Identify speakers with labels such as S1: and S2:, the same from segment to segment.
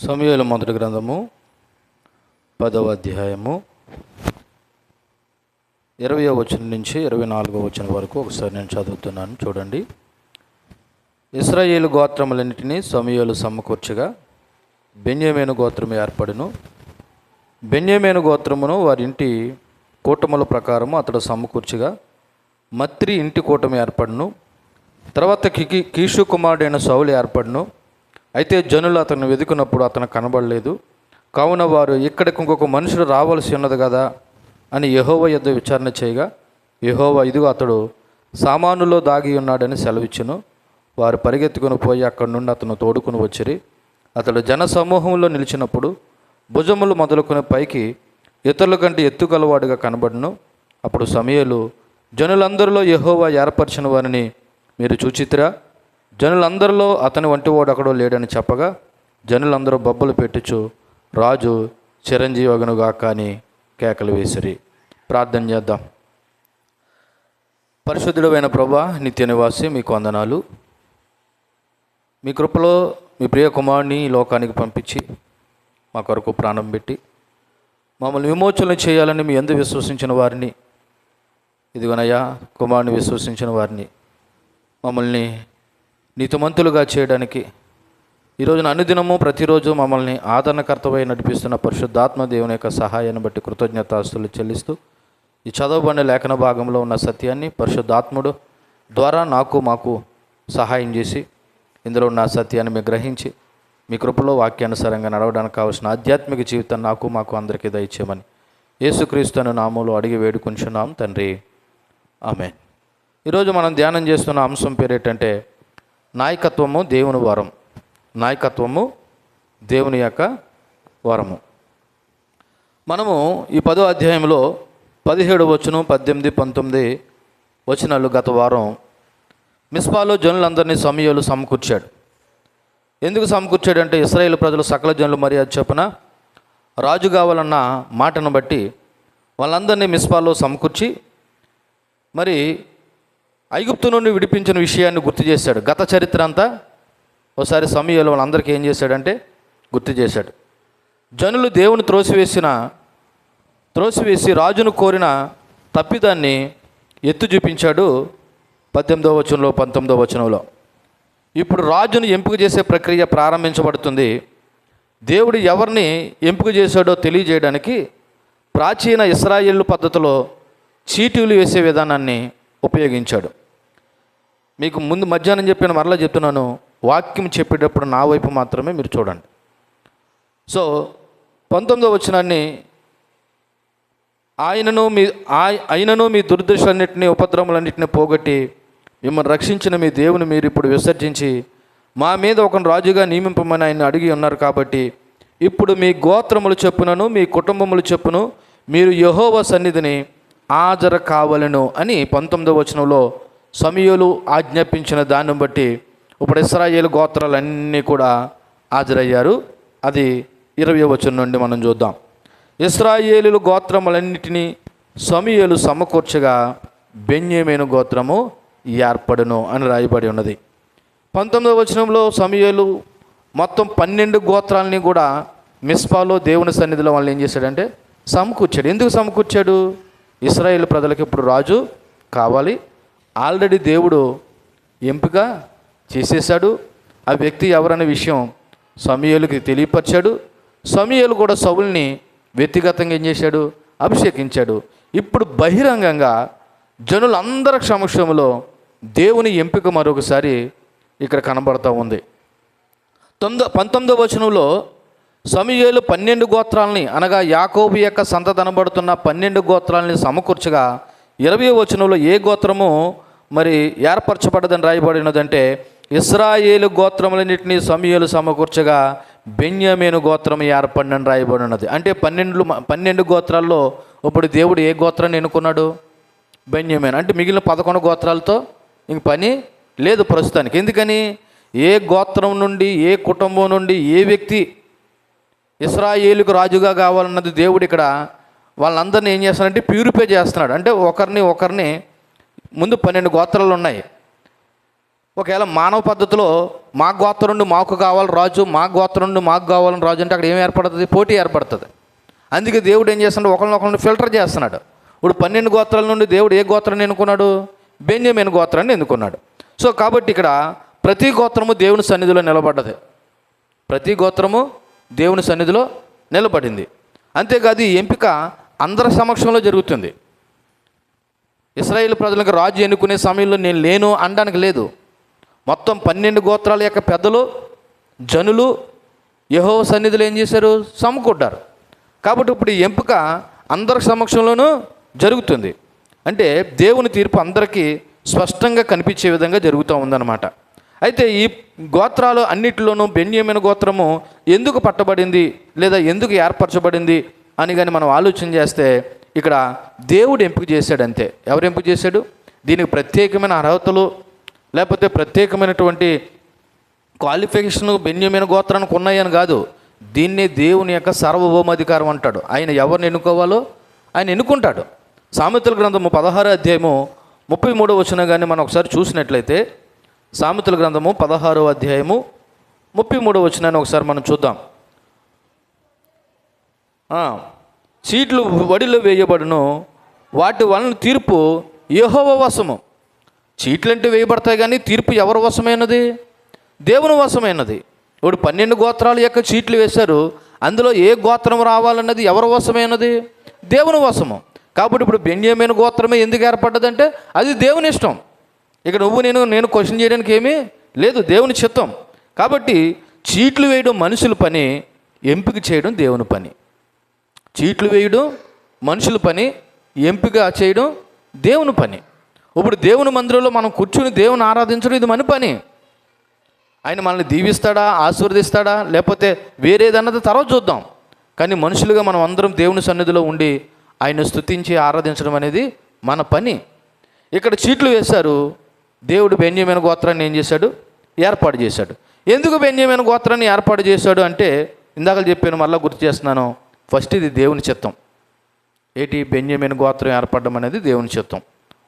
S1: సమూయేలు మొదటి గ్రంథము 10వ అధ్యాయము 20వ వచనం నుంచి 24వ వచనం వరకు ఒకసారి నేను చదువుతున్నాను, చూడండి. ఇశ్రాయేలు గోత్రములన్నిటినీ సమూయేలు సమకూర్చగా బెన్యామీను గోత్రము ఏర్పడును. బెన్యామీను గోత్రమును వారి ఇంటి కూటముల ప్రకారము అతడు సమకూర్చగా మత్రి ఇంటి కూటమి ఏర్పడును. తర్వాత కీషు కుమారుడైన సౌలు ఏర్పడును. అయితే జనులు అతను వెతుకున్నప్పుడు అతను కనబడలేదు. కావున వారు ఇక్కడికి ఇంకొక మనుషుడు రావాల్సి ఉన్నది కదా అని యెహోవా యొద్ద విచారణ చేయగా, యెహోవా ఇదిగో అతడు సామానులో దాగి ఉన్నాడని సెలవిచ్చును. వారు పరిగెత్తుకుని పోయి అక్కడి నుండి అతను తోడుకుని వచ్చిరి. అతడు జన సమూహంలో నిలిచినప్పుడు భుజములు మొదలుకొని పైకి ఇతరుల కంటే ఎత్తుగలవాడుగా కనబడును. అప్పుడు సమూయేలు, జనులందరిలో యెహోవా ఏర్పరిచిన వారిని మీరు చూచితిరా? జనులందరిలో అతని వంటివాడు అక్కడో లేడని చెప్పగా, జనులందరూ బొబ్బలు పెట్టుచు రాజు చిరంజీవగనుగా కానీ కేకలు వేసిరి. ప్రార్థన చేద్దాం. పరిశుద్ధుడైన ప్రభువా, నిత్య నివాసి, మీకు వందనాలు. మీ కృపలో మీ ప్రియ కుమారుని ఈ లోకానికి పంపించి మా కొరకు ప్రాణం పెట్టి మమ్మల్ని విమోచన చేయాలని మీ యందు విశ్వసించిన వారిని, ఇదిగోనయ్యా కుమారుని విశ్వసించిన వారిని మమ్మల్ని నీతిమంతులుగా చేయడానికి ఈరోజున అనుదినము ప్రతిరోజు మమ్మల్ని ఆదరణకర్తవై నడిపిస్తున్న పరిశుద్ధాత్మ దేవుని యొక్క సహాయాన్ని బట్టి కృతజ్ఞతాస్తులు చెల్లిస్తూ ఈ చదవబడిన లేఖన భాగంలో ఉన్న సత్యాన్ని పరిశుద్ధాత్ముడు ద్వారా మాకు సహాయం చేసి ఇందులో ఉన్న సత్యాన్ని మీరు గ్రహించి మీ కృపలో వాక్యానుసారంగా నడవడానికి కావాల్సిన ఆధ్యాత్మిక జీవితం మాకు అందరికీ దయచేయమని యేసుక్రీస్తును నామములో అడిగి వేడుకుంటున్నాం తండ్రి, ఆమేన్. ఈరోజు మనం ధ్యానం చేస్తున్న అంశం పేరు ఏంటంటే నాయకత్వము దేవుని వరం. నాయకత్వము దేవుని యొక్క వరము. మనము ఈ 10వ అధ్యాయంలో 17 వచనం 18, 19 వచనాలు గత వారం మిస్పాలో జనులందరినీ సమూయేలు సమకూర్చాడు. ఎందుకు సమకూర్చాడంటే ఇశ్రాయేలు ప్రజలు సకల జనులు మర్యాద చొప్పున రాజు కావాలన్న మాటను బట్టి వాళ్ళందరినీ మిస్పాలో సమకూర్చి మరి ఐగుప్తు నుండి విడిపించిన విషయాన్ని గుర్తు చేశాడు. గత చరిత్ర అంతా ఒకసారి సమూయేలు వాళ్ళందరికీ ఏం చేశాడంటే గుర్తు చేశాడు. జనులు దేవుని త్రోసివేసి రాజును కోరిన తప్పిదాన్ని ఎత్తు చూపించాడు 18వ వచనంలో 19వ వచనంలో. ఇప్పుడు రాజును ఎంపిక చేసే ప్రక్రియ ప్రారంభించబడుతుంది. దేవుడు ఎవరిని ఎంపిక చేశాడో తెలియజేయడానికి ప్రాచీన ఇశ్రాయేలు పద్ధతిలో చీటీలు వేసే విధానాన్ని ఉపయోగించాడు. మీకు ముందు మధ్యాహ్నం చెప్పిన మరలా చెప్తున్నాను, వాక్యం చెప్పేటప్పుడు నా వైపు మాత్రమే మీరు చూడండి. సో 19వ వచనాన్ని ఆయనను మీ దుర్దశలన్నింటినీ ఉపద్రవములన్నింటినీ పోగొట్టి మిమ్మల్ని రక్షించిన మీ దేవుని మీరు ఇప్పుడు విసర్జించి మా మీద ఒక రాజుగా నియమింపమని ఆయన అడిగి ఉన్నారు. కాబట్టి ఇప్పుడు మీ గోత్రములు చెప్పునను మీ కుటుంబములు చెప్పును మీరు యెహోవా సన్నిధిని హాజరు కావలెను అని 19వ వచనంలో సమూయేలు ఆజ్ఞాపించిన దాన్ని బట్టి ఇప్పుడు ఇశ్రాయేలు గోత్రాలన్నీ కూడా హాజరయ్యారు. అది 20వ వచనం నుండి మనం చూద్దాం. ఇశ్రాయేలు గోత్రములన్నిటినీ సమూయేలు సమకూర్చగా బెన్యామీను గోత్రము ఏర్పడును అని రాయబడి ఉన్నది. 19వ వచనంలో సమూయేలు మొత్తం 12 గోత్రాలని కూడా మిస్పాలో దేవుని సన్నిధిలో వాళ్ళు ఏం చేశాడంటే సమకూర్చాడు. ఎందుకు సమకూర్చాడు? ఇశ్రాయేలు ప్రజలకు ఇప్పుడు రాజు కావాలి. ఆల్రెడీ దేవుడు ఎంపిక చేసేసాడు. ఆ వ్యక్తి ఎవరనే విషయం సమూయేలుకి తెలియపరిచాడు. సమూయేలు కూడా సౌలుని వ్యక్తిగతంగా ఏం చేశాడు? అభిషేకించాడు. ఇప్పుడు బహిరంగంగా జనులందరి సమక్షంలో దేవుని ఎంపిక మరొకసారి ఇక్కడ కనబడుతూ ఉంది. 19వ వచనంలో సమూయేలు 12 గోత్రాలని అనగా యాకోబు యొక్క సంతతనబడుతున్న 12 గోత్రాలని సమకూర్చగా 20వ వచనంలో ఏ గోత్రము మరి ఏర్పరచబడదని రాయబడినదంటే ఇశ్రాయేలు గోత్రములన్నింటినీ సమూయేలు సమకూర్చగా బెన్యామీను గోత్రం ఏర్పడినని రాయబడి ఉన్నది. అంటే 12 గోత్రాల్లో ఇప్పుడు దేవుడు ఏ గోత్రాన్ని ఎన్నుకున్నాడు? బెన్యామీను. అంటే మిగిలిన 11 గోత్రాలతో ఇంక పని లేదు ప్రస్తుతానికి. ఎందుకని? ఏ గోత్రం నుండి ఏ కుటుంబం నుండి ఏ వ్యక్తి ఇశ్రాయేలుకు రాజుగా కావాలన్నది దేవుడు ఇక్కడ వాళ్ళందరినీ ఏం చేస్తున్నాడంటే ప్యూరిఫై చేస్తున్నాడు. అంటే ఒకరిని ముందు 12 గోత్రాలు ఉన్నాయి. ఒకవేళ మానవ పద్ధతిలో మా గోత్రం నుండి మాకు కావాలి రాజు, మా గోత్రం నుండి మాకు కావాలని రాజు అంటే అక్కడ ఏం ఏర్పడుతుంది? పోటీ ఏర్పడుతుంది. అందుకే దేవుడు ఏం చేస్తున్నాడు? ఒకరినొకరిని ఫిల్టర్ చేస్తున్నాడు. ఇప్పుడు 12 గోత్రాల నుండి దేవుడు ఏ గోత్రాన్ని ఎన్నుకున్నాడు? బెన్యామీను గోత్రాన్ని ఎన్నుకున్నాడు. సో కాబట్టి ఇక్కడ ప్రతి గోత్రము దేవుని సన్నిధిలో నిలబడ్డది. ప్రతి గోత్రము దేవుని సన్నిధిలో నిలబడింది. అంతేకాదు ఈ ఎంపిక అందరి సమక్షంలో జరుగుతుంది. ఇశ్రాయేలు ప్రజలకు రాజు ఎన్నుకునే సమయంలో నేను లేను అనడానికి లేదు. మొత్తం 12 గోత్రాల యొక్క పెద్దలు, జనులు యెహోవా సన్నిధిలో ఏం చేశారు? సమకూడ్డారు. కాబట్టి ఇప్పుడు ఈ ఎంపిక అందరి సమక్షంలోనూ జరుగుతుంది. అంటే దేవుని తీర్పు అందరికీ స్పష్టంగా కనిపించే విధంగా జరుగుతూ ఉందన్నమాట. అయితే ఈ గోత్రాలు అన్నిటిలోనూ బెన్యామీను గోత్రము ఎందుకు పట్టబడింది లేదా ఎందుకు ఏర్పరచబడింది అని కానీ మనం ఆలోచన చేస్తే ఇక్కడ దేవుడు ఎంపిక చేశాడు అంతే. ఎవరు ఎంపిక చేశాడు? దీనికి ప్రత్యేకమైన అర్హతలు లేకపోతే ప్రత్యేకమైనటువంటి క్వాలిఫికేషన్ బెన్యామీను గోత్రానికి ఉన్నాయని కాదు. దీన్నే దేవుని యొక్క సార్వభౌమాధికారం అంటాడు. ఆయన ఎవరిని ఎన్నుకోవాలో ఆయన ఎన్నుకుంటాడు. సామెతల గ్రంథము 16వ అధ్యాయము 33వ వచనం కానీ మనం ఒకసారి చూసినట్లయితే, సామెతల గ్రంథము 16వ అధ్యాయము 33వ వచనాన్ని ఒకసారి మనం చూద్దాం. చీట్లు వడిలో వేయబడును, వాటి వలన తీర్పు యెహోవా వశము. చీట్లు అంటే వేయబడతాయి కానీ తీర్పు ఎవరి వశమైనది? దేవుని వశమైనది. ఇప్పుడు 12 గోత్రాల యొక్క చీట్లు వేశారు. అందులో ఏ గోత్రం రావాలన్నది ఎవరి వశమైనది? దేవుని వశము. కాబట్టి ఇప్పుడు బెన్యామీను గోత్రమే ఎందుకు ఏర్పడ్డదంటే అది దేవుని ఇష్టం. ఇక నేను క్వశ్చన్ చేయడానికి ఏమీ లేదు, దేవుని చిత్తం. కాబట్టి చీట్లు వేయడం మనుషుల పని, ఎంపిక చేయడం దేవుని పని. చీట్లు వేయడం మనుషుల పని, ఎంపిక చేయడం దేవుని పని. ఇప్పుడు దేవుని మందిరంలో మనం కూర్చుని దేవుని ఆరాధించడం ఇది మన పని. ఆయన మనల్ని దీవిస్తాడా, ఆశీర్వదిస్తాడా, లేకపోతే వేరేదన్నది తర్వాత చూద్దాం. కానీ మనుషులుగా మనం అందరం దేవుని సన్నిధిలో ఉండి ఆయన స్తుతించి ఆరాధించడం అనేది మన పని. ఇక్కడ చీట్లు వేశారు. దేవుడు బెన్యామీను గోత్రాన్ని ఏం చేశాడు? ఏర్పాటు చేశాడు. ఎందుకు బెన్యామీను గోత్రాన్ని ఏర్పాటు చేశాడు అంటే ఇందాక చెప్పాను, మళ్ళీ గుర్తు చేస్తున్నాను. ఫస్ట్ ఇది దేవుని చిత్తం. ఏంటి? బెన్యామీను గోత్రం ఏర్పడడం అనేది దేవుని చిత్తం.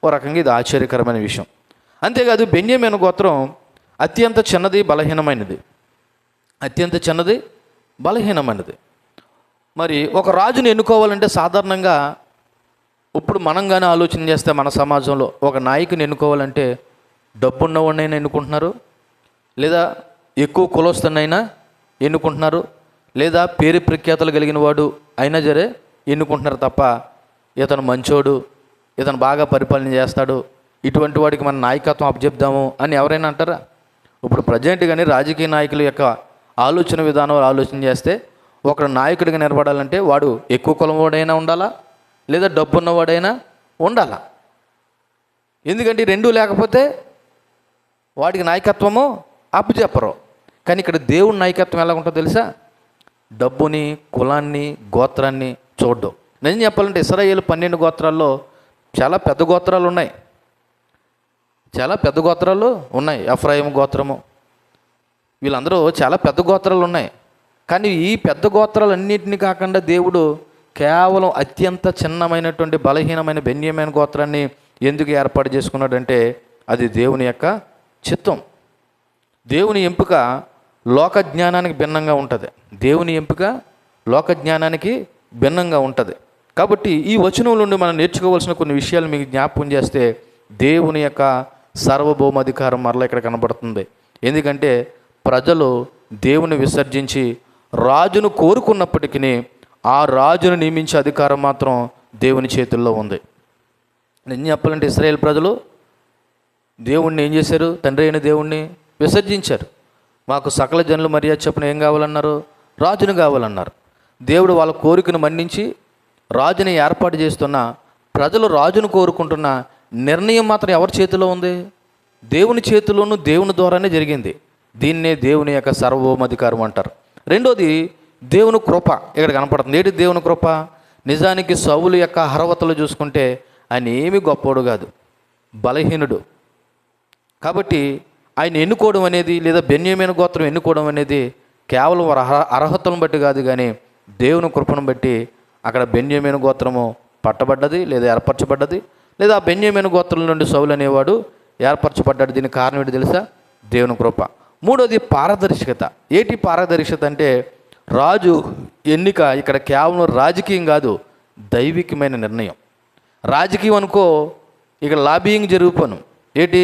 S1: ఓ రకంగా ఇది ఆశ్చర్యకరమైన విషయం. అంతేకాదు బెన్యామీను గోత్రం అత్యంత చిన్నది, బలహీనమైనది. అత్యంత చిన్నది, బలహీనమైనది. మరి ఒక రాజుని ఎన్నుకోవాలంటే సాధారణంగా ఇప్పుడు మనం కానీ ఆలోచన చేస్తే మన సమాజంలో ఒక నాయకుని ఎన్నుకోవాలంటే డబ్బున్నవాడినైనా ఎన్నుకుంటున్నారు, లేదా ఎక్కువ కులస్తున్నైనా ఎన్నుకుంటున్నారు, లేదా పేరు ప్రఖ్యాతలు కలిగిన వాడు అయినా సరే ఎన్నుకుంటున్నారు తప్ప ఇతను మంచోడు, ఇతను బాగా పరిపాలన చేస్తాడు, ఇటువంటి వాడికి మన నాయకత్వం అప్పచెప్దాము అని ఎవరైనా అంటారా? ఇప్పుడు ప్రజెంట్ కానీ రాజకీయ నాయకుల యొక్క ఆలోచన విధానం ఆలోచన చేస్తే ఒకడు నాయకుడిగా నిలబడాలంటే వాడు ఎక్కువ కులం వాడైనా ఉండాలా, లేదా డబ్బు ఉన్నవాడైనా ఉండాలా. ఎందుకంటే రెండూ లేకపోతే వాడికి నాయకత్వము అప్పచెప్పరు. కానీ ఇక్కడ దేవుని నాయకత్వం ఎలా ఉంటుందో తెలుసా? డబ్బుని, కులాన్ని, గోత్రాన్ని చూడ్డం. నేను చెప్పాలంటే ఇశ్రాయేలు 12 గోత్రాల్లో చాలా పెద్ద గోత్రాలు ఉన్నాయి. చాలా పెద్ద గోత్రాలు ఉన్నాయి. ఎఫ్రాయిము గోత్రము, వీళ్ళందరూ చాలా పెద్ద గోత్రాలు ఉన్నాయి. కానీ ఈ పెద్ద గోత్రాలన్నింటినీ కాకుండా దేవుడు కేవలం అత్యంత చిన్నమైనటువంటి బలహీనమైన బెన్యామీను గోత్రాన్ని ఎందుకు ఏర్పాటు చేసుకున్నాడంటే అది దేవుని యొక్క చిత్తం. దేవుని ఎంపిక లోక జ్ఞానానికి భిన్నంగా ఉంటుంది. దేవుని ఎంపిక లోక జ్ఞానానికి భిన్నంగా ఉంటుంది. కాబట్టి ఈ వచనం నుండి మనం నేర్చుకోవాల్సిన కొన్ని విషయాలు మీకు జ్ఞాపకం చేస్తే దేవుని యొక్క సార్వభౌమాధికారం మరలా ఇక్కడ కనబడుతుంది. ఎందుకంటే ప్రజలు దేవుని విసర్జించి రాజును కోరుకున్నప్పటికీ ఆ రాజును నియమించే అధికారం మాత్రం దేవుని చేతుల్లో ఉంది. నేను చెప్పాలంటే ఇశ్రాయేల్ ప్రజలు దేవుణ్ణి ఏం చేశారు? తండ్రి అయిన దేవుణ్ణి విసర్జించారు. మాకు సకల జనులు మర్యాద చొప్పున ఏం కావాలన్నారు? రాజును కావాలన్నారు. దేవుడు వాళ్ళ కోరికను మన్నించి రాజుని ఏర్పాటు చేస్తున్న ప్రజలు రాజును కోరుకుంటున్న నిర్ణయం మాత్రం ఎవరి చేతిలో ఉంది? దేవుని చేతిలోనూ దేవుని ద్వారానే జరిగింది. దీన్నే దేవుని యొక్క సార్వభౌమాధికారం అంటారు. రెండోది దేవుని కృప ఇక్కడ కనపడుతుంది. ఏంటి దేవుని కృప? నిజానికి సౌలు యొక్క అర్హతలు చూసుకుంటే ఆయన ఏమీ గొప్పోడు కాదు, బలహీనుడు. కాబట్టి ఆయన ఎన్నుకోవడం అనేది లేదా బెన్యామీను గోత్రం ఎన్నుకోవడం అనేది కేవలం అర్హతలను బట్టి కాదు, కానీ దేవుని కృపను బట్టి అక్కడ బెన్యామీను గోత్రము పట్టబడ్డది లేదా ఏర్పరచబడ్డది, లేదా బెన్యామీను గోత్రం నుండి సౌలు అనేవాడు ఏర్పరచబడ్డాడు. దీనికి కారణం ఏంటి తెలుసా? దేవుని కృప. మూడోది పారదర్శకత. ఏంటి పారదర్శకత అంటే రాజు ఎన్నిక ఇక్కడ కేవలం రాజకీయం కాదు, దైవికమైన నిర్ణయం. రాజకీయం అనుకో, ఇక్కడ లాబియింగ్ జరిగిపోను. ఏంటి,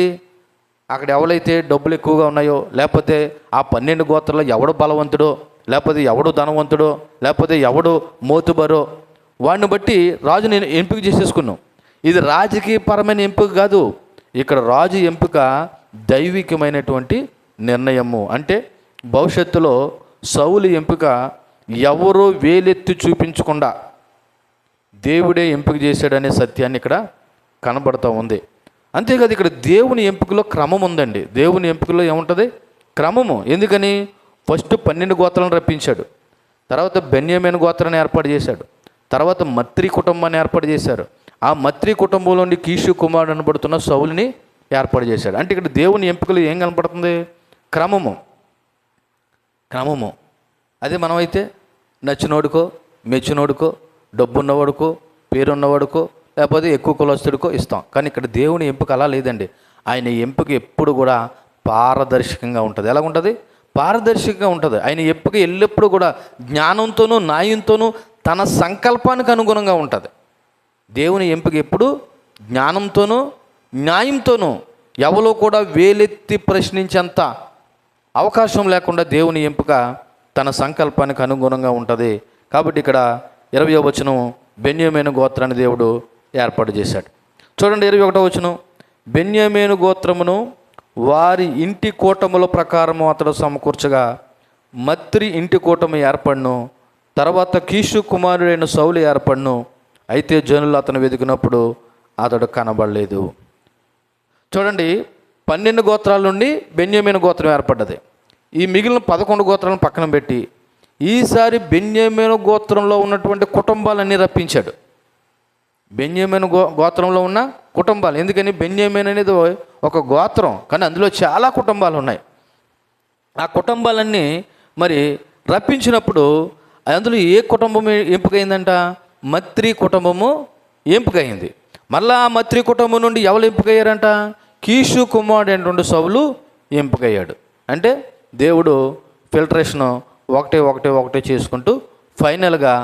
S1: అక్కడ ఎవరైతే డబ్బులు ఎక్కువగా ఉన్నాయో, లేకపోతే ఆ 12 గోత్రాల్లో ఎవడు బలవంతుడో, లేకపోతే ఎవడు ధనవంతుడో, లేకపోతే ఎవడు మోతుబరో, వాడిని బట్టి రాజు నేను ఎంపిక చేసేసుకున్నాం. ఇది రాజకీయపరమైన ఎంపిక కాదు. ఇక్కడ రాజు ఎంపిక దైవికమైనటువంటి నిర్ణయము. అంటే భవిష్యత్తులో సౌలు ఎంపిక ఎవరో వేలెత్తి చూపించకుండా దేవుడే ఎంపిక చేశాడనే సత్యాన్ని ఇక్కడ కనబడుతూ ఉంది. అంతేకాదు, ఇక్కడ దేవుని ఎంపికలో క్రమం ఉందండి. దేవుని ఎంపికలో ఏముంటుంది? క్రమము. ఎందుకని? ఫస్ట్ 12 గోత్రాలను రప్పించాడు, తర్వాత బెన్యామీను గోత్రాన్ని ఏర్పాటు చేశాడు, తర్వాత మత్రి కుటుంబాన్ని ఏర్పాటు చేశారు. ఆ మత్రి కుటుంబంలో నుండి కీషు కుమారుడు అనబడుతున్న సౌలుని ఏర్పాటు చేశాడు. అంటే ఇక్కడ దేవుని ఎంపికలు ఏం కనపడుతుంది? క్రమము. అదే మనమైతే నచ్చినోడుకో, మెచ్చినోడుకో, డబ్బున్నవాడుకో, పేరున్నవాడుకో, లేకపోతే ఎక్కువ కులస్తుడికో ఇస్తాం. కానీ ఇక్కడ దేవుని ఎంపిక అలా లేదండి. ఆయన ఎంపిక ఎప్పుడు కూడా పారదర్శకంగా ఉంటుంది. ఎలా ఉంటుంది? పారదర్శకంగా ఉంటుంది. ఆయన ఎంపిక ఎల్లప్పుడూ కూడా జ్ఞానంతోనూ న్యాయంతోనూ తన సంకల్పానికి అనుగుణంగా ఉంటుంది. దేవుని ఎంపిక ఎప్పుడు జ్ఞానంతోనూ న్యాయంతోనూ, ఎవరో కూడా వేలెత్తి ప్రశ్నించేంత అవకాశం లేకుండా దేవుని ఎంపిక తన సంకల్పానికి అనుగుణంగా ఉంటుంది. కాబట్టి ఇక్కడ 20వ వచనం, బెన్యామీను గోత్రాన్ని దేవుడు ఏర్పాటు చేశాడు. చూడండి 21వ వచనం, బెన్యామీను గోత్రమును వారి ఇంటి కూటముల ప్రకారము అతడు సమకూర్చగా మత్రి ఇంటి కూటమి ఏర్పడును. తర్వాత కీషు కుమారుడైన సౌలు ఏర్పడును. అయితే జనులు అతను వెతికినప్పుడు అతడు కనబడలేదు. చూడండి, 12 గోత్రాల నుండి బెన్యామీను గోత్రం ఏర్పడ్డది. ఈ మిగిలిన 11 గోత్రాలను పక్కన పెట్టి ఈసారి బెన్యామీను గోత్రంలో ఉన్నటువంటి కుటుంబాలన్నీ రప్పించాడు. బెన్యామీను గోత్రంలో ఉన్న కుటుంబాలు. ఎందుకని? బెన్యామీను అనేది ఒక గోత్రం, కానీ అందులో చాలా కుటుంబాలు ఉన్నాయి. ఆ కుటుంబాలన్నీ మరి రప్పించినప్పుడు అందులో ఏ కుటుంబం ఎంపికైందంట? మత్రి కుటుంబము ఎంపికైంది. మళ్ళా ఆ మత్రి కుటుంబం నుండి ఎవరు ఎంపికయ్యారంట? కీషు కుమారుడు అయినటువంటి సౌలు ఎంపికయ్యాడు. అంటే దేవుడు ఫిల్టరేషను ఒకటే చేసుకుంటూ ఫైనల్గా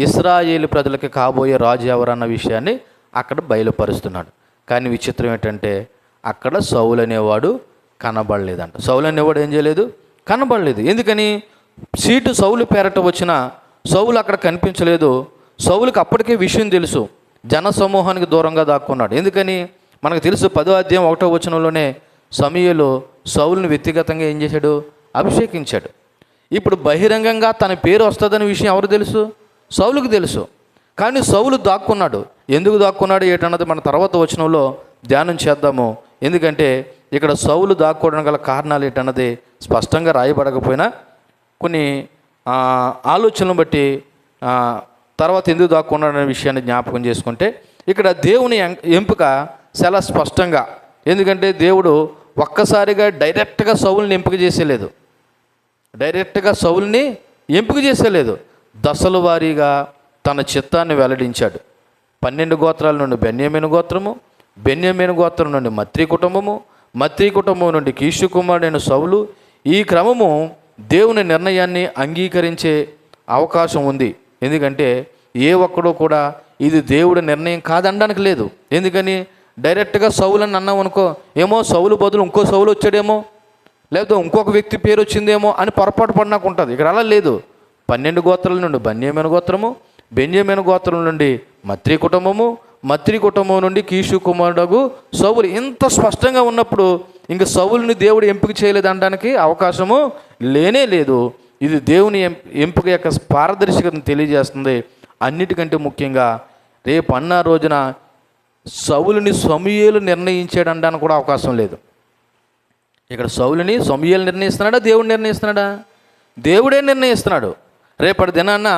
S1: ఇశ్రాయేలు ప్రజలకి కాబోయే రాజు ఎవరన్న విషయాన్ని అక్కడ బయలుపరుస్తున్నాడు. కానీ విచిత్రం ఏంటంటే అక్కడ సౌలు అనేవాడు కనబడలేదంట. సౌలు అనేవాడు ఏం చేయలేదు? కనబడలేదు. ఎందుకని? సీటు సౌలు పేరట వచ్చిన సౌలు అక్కడ కనిపించలేదు. సౌలుకి అప్పటికే విషయం తెలుసు, జన సమూహానికి దూరంగా దాక్కున్నాడు. ఎందుకని? మనకు తెలుసు 10వ అధ్యాయం 1వ వచనంలోనే సమూయేలు సౌలుని వ్యక్తిగతంగా ఏం చేశాడు? అభిషేకించాడు. ఇప్పుడు బహిరంగంగా తన పేరు వస్తుందనే విషయం ఎవరు తెలుసు? సౌలుకు తెలుసు. కానీ సౌలు దాక్కున్నాడు. ఎందుకు దాక్కున్నాడు ఏంటన్నది మన తర్వాత వచనంలో ధ్యానం చేద్దాము. ఎందుకంటే ఇక్కడ సౌలు దాక్కోవడానికి గల కారణాలు ఏంటన్నది స్పష్టంగా రాయబడకపోయినా కొన్ని ఆలోచనలు బట్టి తర్వాత ఎందుకు దాక్కున్నాడు అనే విషయాన్ని జ్ఞాపకం చేసుకుంటే ఇక్కడ దేవుని ఎంపిక చాలా స్పష్టంగా. ఎందుకంటే దేవుడు ఒక్కసారిగా డైరెక్ట్గా సౌలుని ఎంపిక చేసేలేదు. దశల వారీగా తన చిత్తాన్ని వెల్లడించాడు. 12 గోత్రాల నుండి బెన్యామీను గోత్రము, బెన్యామీను గోత్రం నుండి మత్రి కుటుంబము, మత్రి కుటుంబం నుండి కీషు కుమారుడైన సౌలు. ఈ క్రమము దేవుని నిర్ణయాన్ని అంగీకరించే అవకాశం ఉంది. ఎందుకంటే ఏ ఒక్కడో కూడా ఇది దేవుడి నిర్ణయం కాదనడానికి లేదు. ఎందుకని? డైరెక్ట్గా సౌలు అని అన్నాం అనుకో, ఏమో సౌలు బదులు ఇంకో సౌలు వచ్చాడేమో, లేకపోతే ఇంకొక వ్యక్తి పేరు వచ్చిందేమో అని పొరపాటు పడినాకు ఉంటుంది. ఇక్కడ అలా లేదు. 12 గోత్రాల నుండి బెన్యామీను గోత్రము, బెన్యామీను గోత్రం నుండి మత్రి కుటుంబము, మత్రి కుటుంబం నుండి కీషు కుమారుడు సౌలు. ఇంత స్పష్టంగా ఉన్నప్పుడు ఇంక సౌలుని దేవుడు ఎంపిక చేయలేదు అనడానికి అవకాశము లేనే లేదు. ఇది దేవుని ఎంపిక యొక్క పారదర్శకతను తెలియజేస్తుంది. అన్నిటికంటే ముఖ్యంగా రేపు అన్న రోజున సౌలుని సమూయేలు నిర్ణయించాడు అనడానికి కూడా అవకాశం లేదు. ఇక్కడ సౌలుని సమూయేలు నిర్ణయిస్తున్నాడా? దేవుడు నిర్ణయిస్తున్నాడా? దేవుడే నిర్ణయిస్తున్నాడు. రేపటి దినాన్న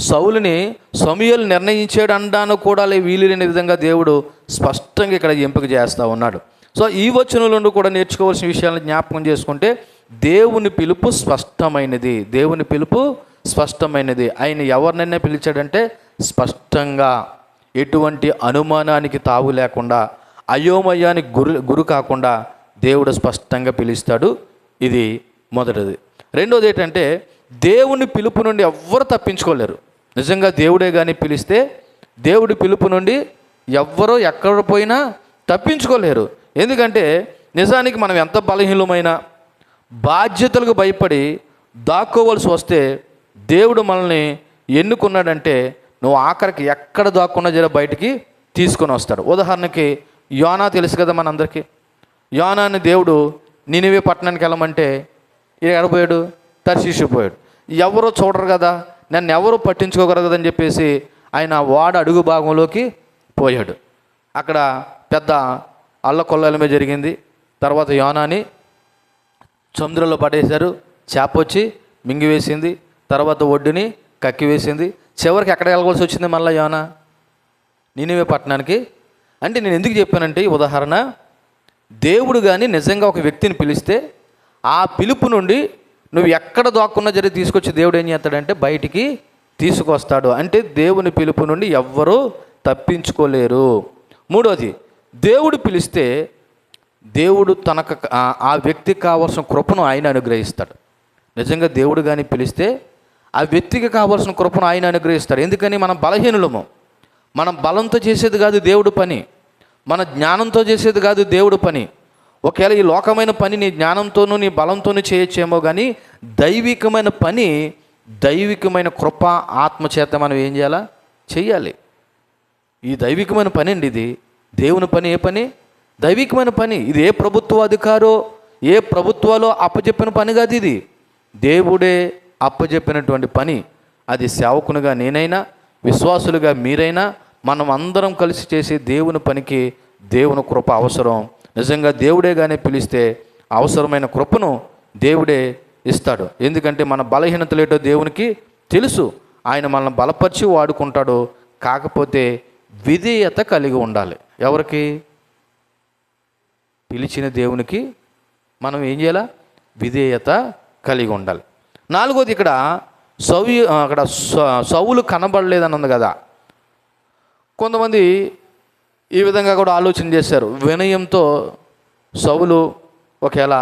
S1: సౌలుని సమూయేలు నిర్ణయించాడు అనడానికి కూడా వీలు లేని విధంగా దేవుడు స్పష్టంగా ఇక్కడ ఎంపిక చేస్తూ ఉన్నాడు. సో ఈ వచనంలో కూడా నేర్చుకోవాల్సిన విషయాలను జ్ఞాపకం చేసుకుంటే దేవుని పిలుపు స్పష్టమైనది. ఆయన ఎవరినైనా పిలిచాడంటే స్పష్టంగా, ఎటువంటి అనుమానానికి తావు లేకుండా, అయోమయానికి గురి కాకుండా దేవుడు స్పష్టంగా పిలుస్తాడు. ఇది మొదటిది. రెండోది ఏంటంటే దేవుని పిలుపు నుండి ఎవ్వరు తప్పించుకోలేరు. నిజంగా దేవుడే కానీ పిలిస్తే దేవుడి పిలుపు నుండి ఎవ్వరూ ఎక్కడ పోయినా తప్పించుకోలేరు. ఎందుకంటే నిజానికి మనం ఎంత బలహీనమైనా బాధ్యతలకు భయపడి దాక్కోవలసి వస్తే దేవుడు మనల్ని ఎన్నుకున్నాడంటే నువ్వు ఆఖరికి ఎక్కడ దాక్కున్నా జర బయటికి తీసుకొని వస్తాడు. ఉదాహరణకి యోనా తెలుసు కదా మనందరికీ. యోనాని దేవుడు నినివే పట్టణానికి వెళ్ళమంటే ఎడపోయాడు, తర్షీషు పోయాడు. ఎవరో చూడరు కదా, నన్ను ఎవరు పట్టించుకోగలరు కదని చెప్పేసి ఆయన వాడ అడుగు భాగంలోకి పోయాడు. అక్కడ పెద్ద అల్లకొల్లలమే జరిగింది. తర్వాత యోనాని సముద్రంలో పడేశారు. చేప వచ్చి మింగివేసింది. తర్వాత ఒడ్డుని కక్కివేసింది. చివరికి ఎక్కడ వెళ్ళవలసి వచ్చింది మళ్ళీ యోనా? నినివే పట్టణానికి. అంటే నేను ఎందుకు చెప్పానంటే ఈ ఉదాహరణ, దేవుడు కానీ నిజంగా ఒక వ్యక్తిని పిలిస్తే ఆ పిలుపు నుండి నువ్వు ఎక్కడ దాక్కున్నా జరి తీసుకొచ్చి దేవుడు ఏం చేస్తాడంటే బయటికి తీసుకొస్తాడు. అంటే దేవుని పిలుపు నుండి ఎవ్వరూ తప్పించుకోలేరు. మూడోది, దేవుడు పిలిస్తే దేవుడు తనకు ఆ వ్యక్తికి కావాల్సిన కృపను ఆయన అనుగ్రహిస్తాడు. నిజంగా దేవుడు కానీ పిలిస్తే ఆ వ్యక్తికి కావాల్సిన కృపను ఆయన అనుగ్రహిస్తాడు. ఎందుకని? మనం బలహీనులము. మనం బలంతో చేసేది కాదు దేవుడు పని, మన జ్ఞానంతో చేసేది కాదు దేవుడు పని. ఒకవేళ ఈ లోకమైన పని నీ జ్ఞానంతోనూ నీ బలంతోనూ చేయొచ్చేమో, కానీ దైవికమైన పని, దైవికమైన కృప ఆత్మచేత మనం ఏం చేయాలా? చెయ్యాలి. ఈ దైవికమైన పని అండి ఇది. దేవుని పని ఏ పని? దైవికమైన పని. ఇది ఏ ప్రభుత్వ అధికారో ఏ ప్రభుత్వాలో అప్పచెప్పిన పని కాదు. ఇది దేవుడే అప్పచెప్పినటువంటి పని. అది సేవకునిగా నేనైనా విశ్వాసులుగా మీరైనా మనం అందరం కలిసి చేసే దేవుని పనికి దేవుని కృప అవసరం. నిజంగా దేవుడే కానీ పిలిస్తే అవసరమైన కృపను దేవుడే ఇస్తాడు. ఎందుకంటే మన బలహీనతలేటో దేవునికి తెలుసు. ఆయన మనల్ని బలపరిచి వాడుకుంటాడు. కాకపోతే విధేయత కలిగి ఉండాలి. ఎవరికి? పిలిచిన దేవునికి మనం ఏం చేయాలా? విధేయత కలిగి ఉండాలి. నాలుగోది, ఇక్కడ సౌలు కనబడలేదని ఉంది కదా. కొంతమంది ఈ విధంగా కూడా ఆలోచన చేశారు. వినయంతో సౌలు ఒకవేళ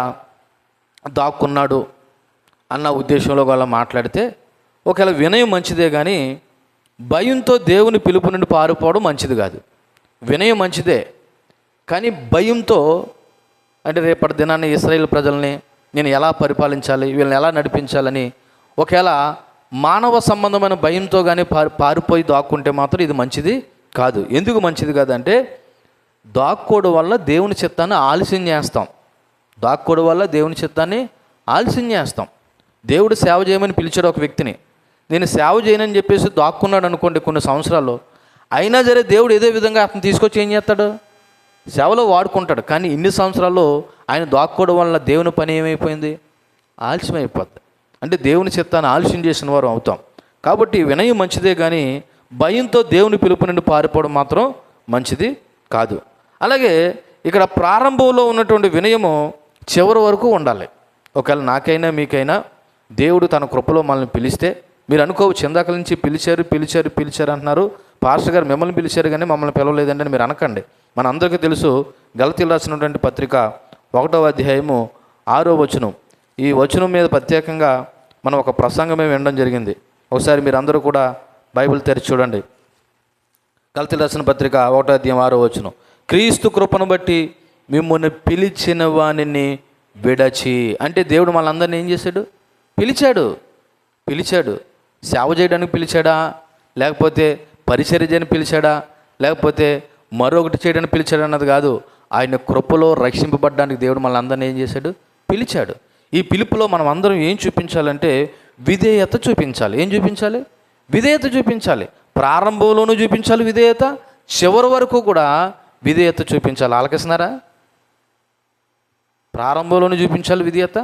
S1: దాక్కున్నాడు అన్న ఉద్దేశంలో వాళ్ళు మాట్లాడితే, ఒకవేళ వినయం మంచిదే కానీ భయంతో దేవుని పిలుపు నుండి పారిపోవడం మంచిది కాదు. వినయం మంచిదే కానీ భయంతో, అంటే రేపటి దినాన్ని ఇశ్రాయేలు ప్రజల్ని నేను ఎలా పరిపాలించాలి, వీళ్ళని ఎలా నడిపించాలని ఒకవేళ మానవ సంబంధమైన భయంతో కానీ పారిపోయి దాక్కుంటే మాత్రం ఇది మంచిది కాదు. ఎందుకు మంచిది కాదంటే, దాక్కోవడం వల్ల దేవుని చిత్తాన్ని ఆలస్యం చేస్తాం. దాక్కోవడం వల్ల దేవుని చిత్తాన్ని ఆలస్యం చేస్తాం. దేవుడు సేవ చేయమని పిలిచాడు ఒక వ్యక్తిని. నేను సేవ చేయనని చెప్పేసి దాక్కున్నాడు అనుకోండి కొన్ని సంవత్సరాలు, అయినా సరే దేవుడు ఏదో విధంగా అతను తీసుకొచ్చి ఏం చేస్తాడు? సేవలో వాడుకుంటాడు. కానీ ఇన్ని సంవత్సరాల్లో ఆయన దాక్కోవడం వల్ల దేవుని పని ఏమైపోయింది? ఆలస్యం అయిపోద్ది. అంటే దేవుని చిత్తాన్ని ఆలస్యం చేసిన వారు అవుతాం. కాబట్టి వినయం మంచిదే కానీ భయంతో దేవుని పిలుపు నుండి పారిపోవడం మాత్రం మంచిది కాదు. అలాగే ఇక్కడ ప్రారంభంలో ఉన్నటువంటి వినయము చివరి వరకు ఉండాలి. ఒకవేళ నాకైనా మీకైనా దేవుడు తన కృపలో మనల్ని పిలిస్తే, మీరు అనుకోవచ్చు ఇందాక నుంచి పిలిచారు అంటున్నారు, పాస్టర్ గారు మిమ్మల్ని పిలిచారు కానీ మమ్మల్ని పిలవలేదండి అని మీరు అనకండి. మన అందరికీ తెలుసు, గలతీయులకు రాసినటువంటి పత్రిక 1వ అధ్యాయము 6వ వచనం. ఈ వచనం మీద ప్రత్యేకంగా మనం ఒక ప్రసంగమే వినడం జరిగింది. ఒకసారి మీరు అందరూ కూడా బైబిల్ తెరిచి చూడండి. గలతీయులకు రాసిన పత్రిక 1వ అధ్యాయం 6వ వచనం. క్రీస్తు కృపను బట్టి మిమ్మల్ని పిలిచిన వానిని విడచి, అంటే దేవుడు మనందరినీ ఏం చేశాడు? పిలిచాడు. సేవ చేయడానికి పిలిచాడా, లేకపోతే పరిచర్య చేయడానికి పిలిచాడా, లేకపోతే మరొకటి చేయడానికి పిలిచాడు అన్నది కాదు. ఆయన కృపలో రక్షింపబడ్డానికి దేవుడు మనందరినీ ఏం చేశాడు? పిలిచాడు. ఈ పిలుపులో మనం అందరం ఏం చూపించాలంటే విధేయత చూపించాలి. ఏం చూపించాలి? విధేయత చూపించాలి. ప్రారంభంలోనూ చూపించాలి విధేయత, చివరి వరకు కూడా విధేయత చూపించాలి. ఆలకిస్తున్నారా? ప్రారంభంలోనూ చూపించాలి విధేయత,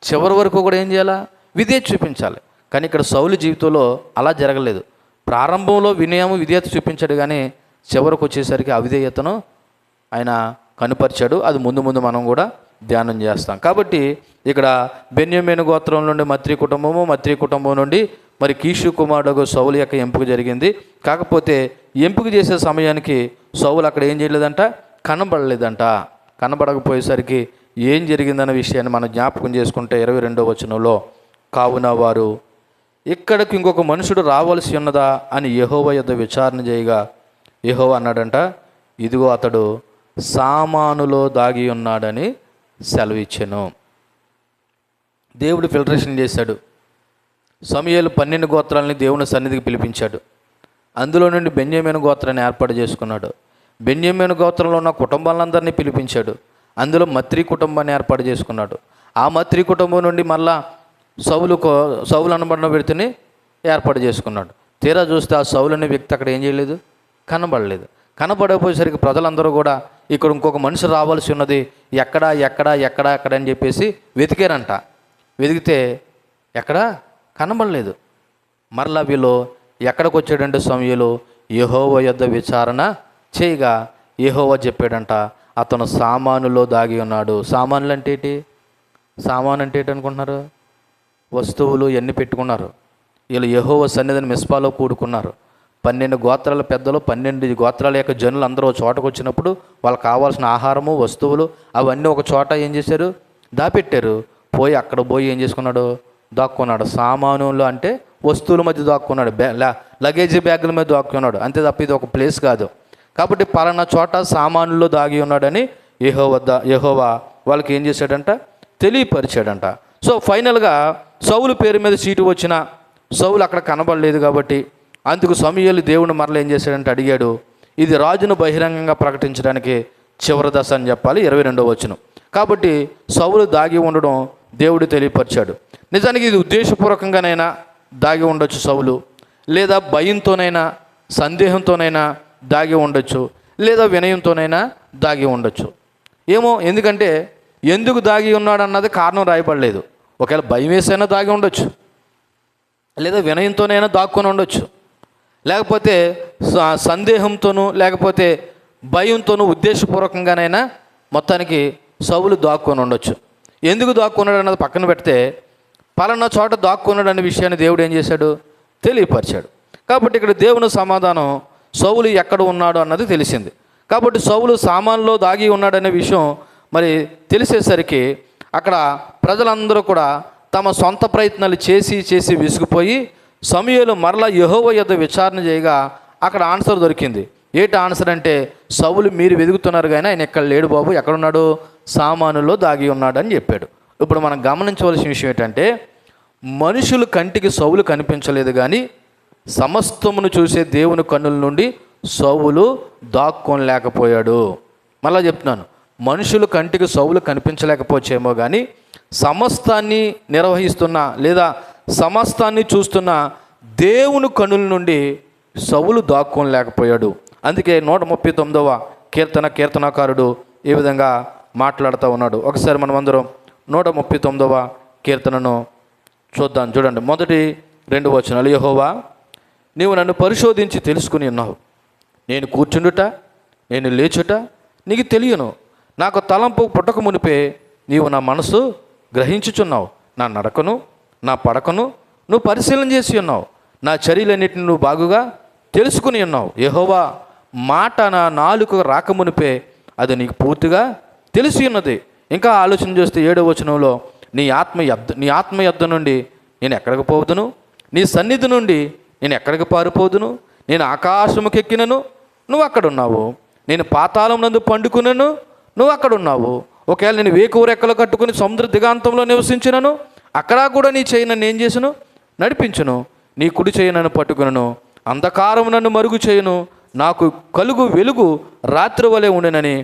S1: చివరి వరకు కూడా ఏం చేయాలా? విధేయత చూపించాలి. కానీ ఇక్కడ సౌలు జీవితంలో అలా జరగలేదు. ప్రారంభంలో విధేయత చూపించాడు కానీ చివరికి వచ్చేసరికి అవిధేయతను ఆయన కనుపరిచాడు. అది ముందు మనం కూడా ధ్యానం చేస్తాం. కాబట్టి ఇక్కడ బెన్యామీను గోత్రం నుండి మత్రి కుటుంబం నుండి మరి కీషు కుమారుడు సౌలు యొక్క ఎంపిక జరిగింది. కాకపోతే ఎంపిక చేసే సమయానికి సౌలు అక్కడ ఏం చేయలేదంట? కనబడలేదంట. కనబడకపోయేసరికి ఏం జరిగిందన్న విషయాన్ని మనం జ్ఞాపకం చేసుకుంటే 22వ వచనంలో, కావున వారు ఇక్కడికి ఇంకొక మనుషుడు రావాల్సి ఉన్నదా అని యెహోవా యొద్ద విచారణ చేయగా, యెహోవా అన్నాడంట, ఇదిగో అతడు సామానులో దాగి ఉన్నాడని సెలవిచ్చెను. దేవుడు ఫిల్టరేషన్ చేశాడు. సమూయేలు 12 గోత్రాలని దేవుని సన్నిధికి పిలిపించాడు. అందులో నుండి బెన్యామీను గోత్రాన్ని ఏర్పాటు చేసుకున్నాడు. బెన్యామీను గోత్రంలో ఉన్న కుటుంబాలందరినీ పిలిపించాడు. అందులో మత్రి కుటుంబాన్ని ఏర్పాటు చేసుకున్నాడు. ఆ మత్రి కుటుంబం నుండి మళ్ళా సౌలు అనబడిన వ్యక్తిని ఏర్పాటు చేసుకున్నాడు. తీరా చూస్తే ఆ సౌలు అనే వ్యక్తి అక్కడ ఏం చేయలేదు, కనబడలేదు. కనబడకపోయేసరికి ప్రజలందరూ కూడా ఇక్కడ ఇంకొక మనిషి రావాల్సి ఉన్నది, ఎక్కడా ఎక్కడా ఎక్కడా ఎక్కడ అని చెప్పేసి వెతికారంట. వెతికితే ఎక్కడా కనబడలేదు. మరలా వీళ్ళు ఎక్కడికి వచ్చాడంటే సమూయేలు యెహోవా యొద్ద విచారణ చేయగా యెహోవా చెప్పాడంట, అతను సామానులో దాగి ఉన్నాడు. సామానులు అంటే ఏంటి? సామాను అంటే ఏంటి అనుకుంటున్నారు? వస్తువులు ఎన్ని పెట్టుకున్నారు. వీళ్ళు యెహోవా సన్నిధిని మిస్పాలో కూడుకున్నారు. 12 గోత్రాల పెద్దలు, 12 గోత్రాల యొక్క జనులు అందరూ ఒక చోటకు వచ్చినప్పుడు వాళ్ళకి కావాల్సిన ఆహారము, వస్తువులు అవన్నీ ఒక చోట ఏం చేశారు, దాపెట్టారు. పోయి అక్కడ పోయి ఏం చేసుకున్నాడు, దాక్కున్నాడు. సామానులు అంటే వస్తువుల మధ్య దాక్కున్నాడు, లగేజీ బ్యాగుల మీద దాక్కున్నాడు. అంతే తప్ప ఇది ఒక ప్లేస్ కాదు. కాబట్టి పలానా చోట సామానుల్లో దాగి ఉన్నాడని యెహోవా వాళ్ళకి ఏం చేశాడంట, తెలియపరిచాడంట. సో ఫైనల్గా సౌలు పేరు మీద సీటు వచ్చిన సౌలు అక్కడ కనబడలేదు. కాబట్టి అందుకు సమూయేలు దేవుని మరల ఏం చేశాడంటే అడిగాడు. ఇది రాజును బహిరంగంగా ప్రకటించడానికి చివరి దశ అని చెప్పాలి, 22వ వచనం. కాబట్టి సౌలు దాగి ఉండడం దేవుడు తెలియపరిచాడు. నిజానికి ఇది ఉద్దేశపూర్వకంగానైనా దాగి ఉండొచ్చు సౌలు, లేదా భయంతోనైనా సందేహంతోనైనా దాగి ఉండొచ్చు, లేదా వినయంతోనైనా దాగి ఉండొచ్చు. ఏమో, ఎందుకంటే ఎందుకు దాగి ఉన్నాడు అన్నది కారణం రాయబడలేదు. ఒకవేళ భయం వేసైనా దాగి ఉండొచ్చు, లేదా వినయంతోనైనా దాక్కొని ఉండొచ్చు, లేకపోతే సందేహంతోనూ లేకపోతే భయంతోనూ ఉద్దేశపూర్వకంగానైనా మొత్తానికి సౌలు దాక్కొని ఉండొచ్చు. ఎందుకు దాక్కున్నాడు అన్నది పక్కన పెడితే పలానా చోట దాక్కున్నాడు అనే విషయాన్ని దేవుడు ఏం చేశాడు, తెలియపరిచాడు. కాబట్టి ఇక్కడ దేవుని సమాధానం సౌలు ఎక్కడ ఉన్నాడు అన్నది తెలిసింది. కాబట్టి సౌలు సామాన్లో దాగి ఉన్నాడనే విషయం మరి తెలిసేసరికి అక్కడ ప్రజలందరూ కూడా తమ సొంత ప్రయత్నాలు చేసి విసిగిపోయి సమూయేలు మరలా యెహోవా యొద్ద విచారణ చేయగా అక్కడ ఆన్సర్ దొరికింది. ఏంటి ఆన్సర్ అంటే, సౌలు మీరు వెతుకుతున్నారు కానీ ఆయన ఎక్కడ లేడు బాబు, ఎక్కడున్నాడు, సామానులో దాగి ఉన్నాడు అని చెప్పాడు. ఇప్పుడు మనం గమనించవలసిన విషయం ఏంటంటే, మనుషులు కంటికి సౌలు కనిపించలేదు కానీ సమస్తమును చూసే దేవుని కన్నుల నుండి సౌలు దాక్కోలేకపోయాడు. మళ్ళా చెప్తున్నాను, మనుషులు కంటికి సౌలు కనిపించలేకపోవచ్చేమో కానీ సమస్తాన్ని నిర్వహిస్తున్న లేదా సమస్తాన్ని చూస్తున్న దేవుని కన్నుల నుండి సౌలు దాక్కోలేకపోయాడు. అందుకే 139వ కీర్తనకారుడు ఈ విధంగా మాట్లాడుతూ ఉన్నాడు. ఒకసారి మనం అందరం 139వ కీర్తనను చూద్దాం. చూడండి, మొదటి 2 వచనాలు. యెహోవా, నీవు నన్ను పరిశోధించి తెలుసుకుని ఉన్నావు. నేను కూర్చుండుట, నేను లేచుట నీకు తెలియను. నాకు తలంపు పుట్టక మునిపే నీవు నా మనసు గ్రహించుచున్నావు. నా నడకను నా పడకను నువ్వు పరిశీలన చేసి ఉన్నావు. నా చర్యలన్నిటిని నువ్వు బాగుగా తెలుసుకుని ఉన్నావు. యెహోవా, మాట నా నాలుక రాకమునిపే అది నీకు పూర్తిగా తెలిసి ఉన్నది. ఇంకా ఆలోచన చేస్తే 7వ వచనంలో, నీ ఆత్మ యొద్ద నుండి నేను ఎక్కడికి పోదును, నీ సన్నిధి నుండి నేను ఎక్కడికి పారిపోదును. నేను ఆకాశముకెక్కినను నువ్వు అక్కడున్నావు, నేను పాతాళం నందు పండుకునను నువ్వు అక్కడున్నావు. ఒకవేళ నేను వేకువ రెక్కలు కట్టుకుని సముద్ర దిగాంతంలో నివసించినను అక్కడ కూడా నీ చేయి నన్ను ఏం చేసను, నడిపించును. నీ కుడి చేయి నన్ను పట్టుకునను, అంధకారం నన్ను మరుగు చేయను. నాకు కలుగు వెలుగు రాత్రి వలె ఉండనని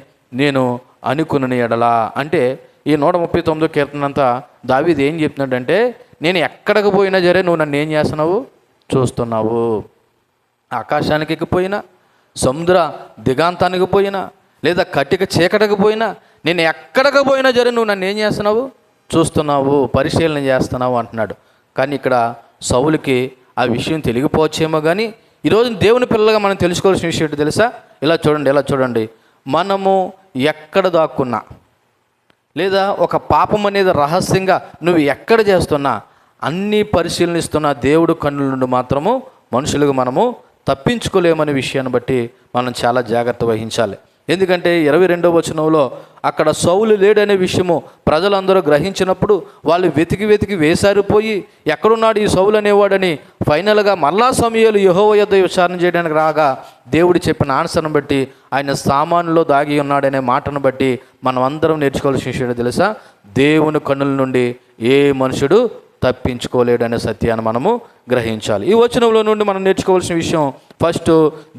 S1: నేను అనుకున్న ఎడలా. అంటే ఈ 139వ కీర్తన అంతా దావీదు ఏం చెప్తున్నాడంటే, నేను ఎక్కడికి పోయినా సరే నువ్వు నన్ను ఏం చేస్తున్నావు, చూస్తున్నావు. ఆకాశానికి ఎక్కిపోయినా, సముద్ర దిగాంతానికి పోయినా, లేదా కట్టిక చీకటికి పోయినా, నేను ఎక్కడికి పోయినా సరే నువ్వు నన్ను ఏం చేస్తున్నావు, చూస్తున్నావు, పరిశీలన చేస్తున్నావు అంటున్నాడు. కానీ ఇక్కడ సౌలుకి ఆ విషయం తెలియకపోవచ్చేమో కానీ ఈరోజు దేవుని పిల్లలుగా మనం తెలుసుకోవాల్సిన విషయం ఏంటి తెలుసా? ఇలా చూడండి, మనము ఎక్కడ దాక్కున్నా, లేదా ఒక పాపం అనేది రహస్యంగా నువ్వు ఎక్కడ చేస్తున్నా, అన్నీ పరిశీలనిస్తున్న దేవుడు కన్నుల నుండి మాత్రము మనుషులుగా మనము తప్పించుకోలేమనే విషయాన్ని బట్టి మనం చాలా జాగ్రత్త వహించాలి. ఎందుకంటే 22వ వచనంలో అక్కడ సౌలు లేడనే విషయము ప్రజలందరూ గ్రహించినప్పుడు వాళ్ళు వెతికి వేసారిపోయి ఎక్కడున్నాడు ఈ సౌలు అనేవాడని ఫైనల్గా మళ్ళా సమూయేలు యెహోవా యొద్ద విచారణ చేయడానికి రాగా దేవుడు చెప్పిన ఆన్సర్ను బట్టి ఆయన సామానులో దాగి ఉన్నాడనే మాటను బట్టి మనం అందరం నేర్చుకోవాల్సిన విషయం తెలుసా, దేవుని కన్నుల నుండి ఏ మనుషుడు తప్పించుకోలేడనే సత్యాన్ని మనము గ్రహించాలి. ఈ వచనంలో నుండి మనం నేర్చుకోవాల్సిన విషయం, ఫస్ట్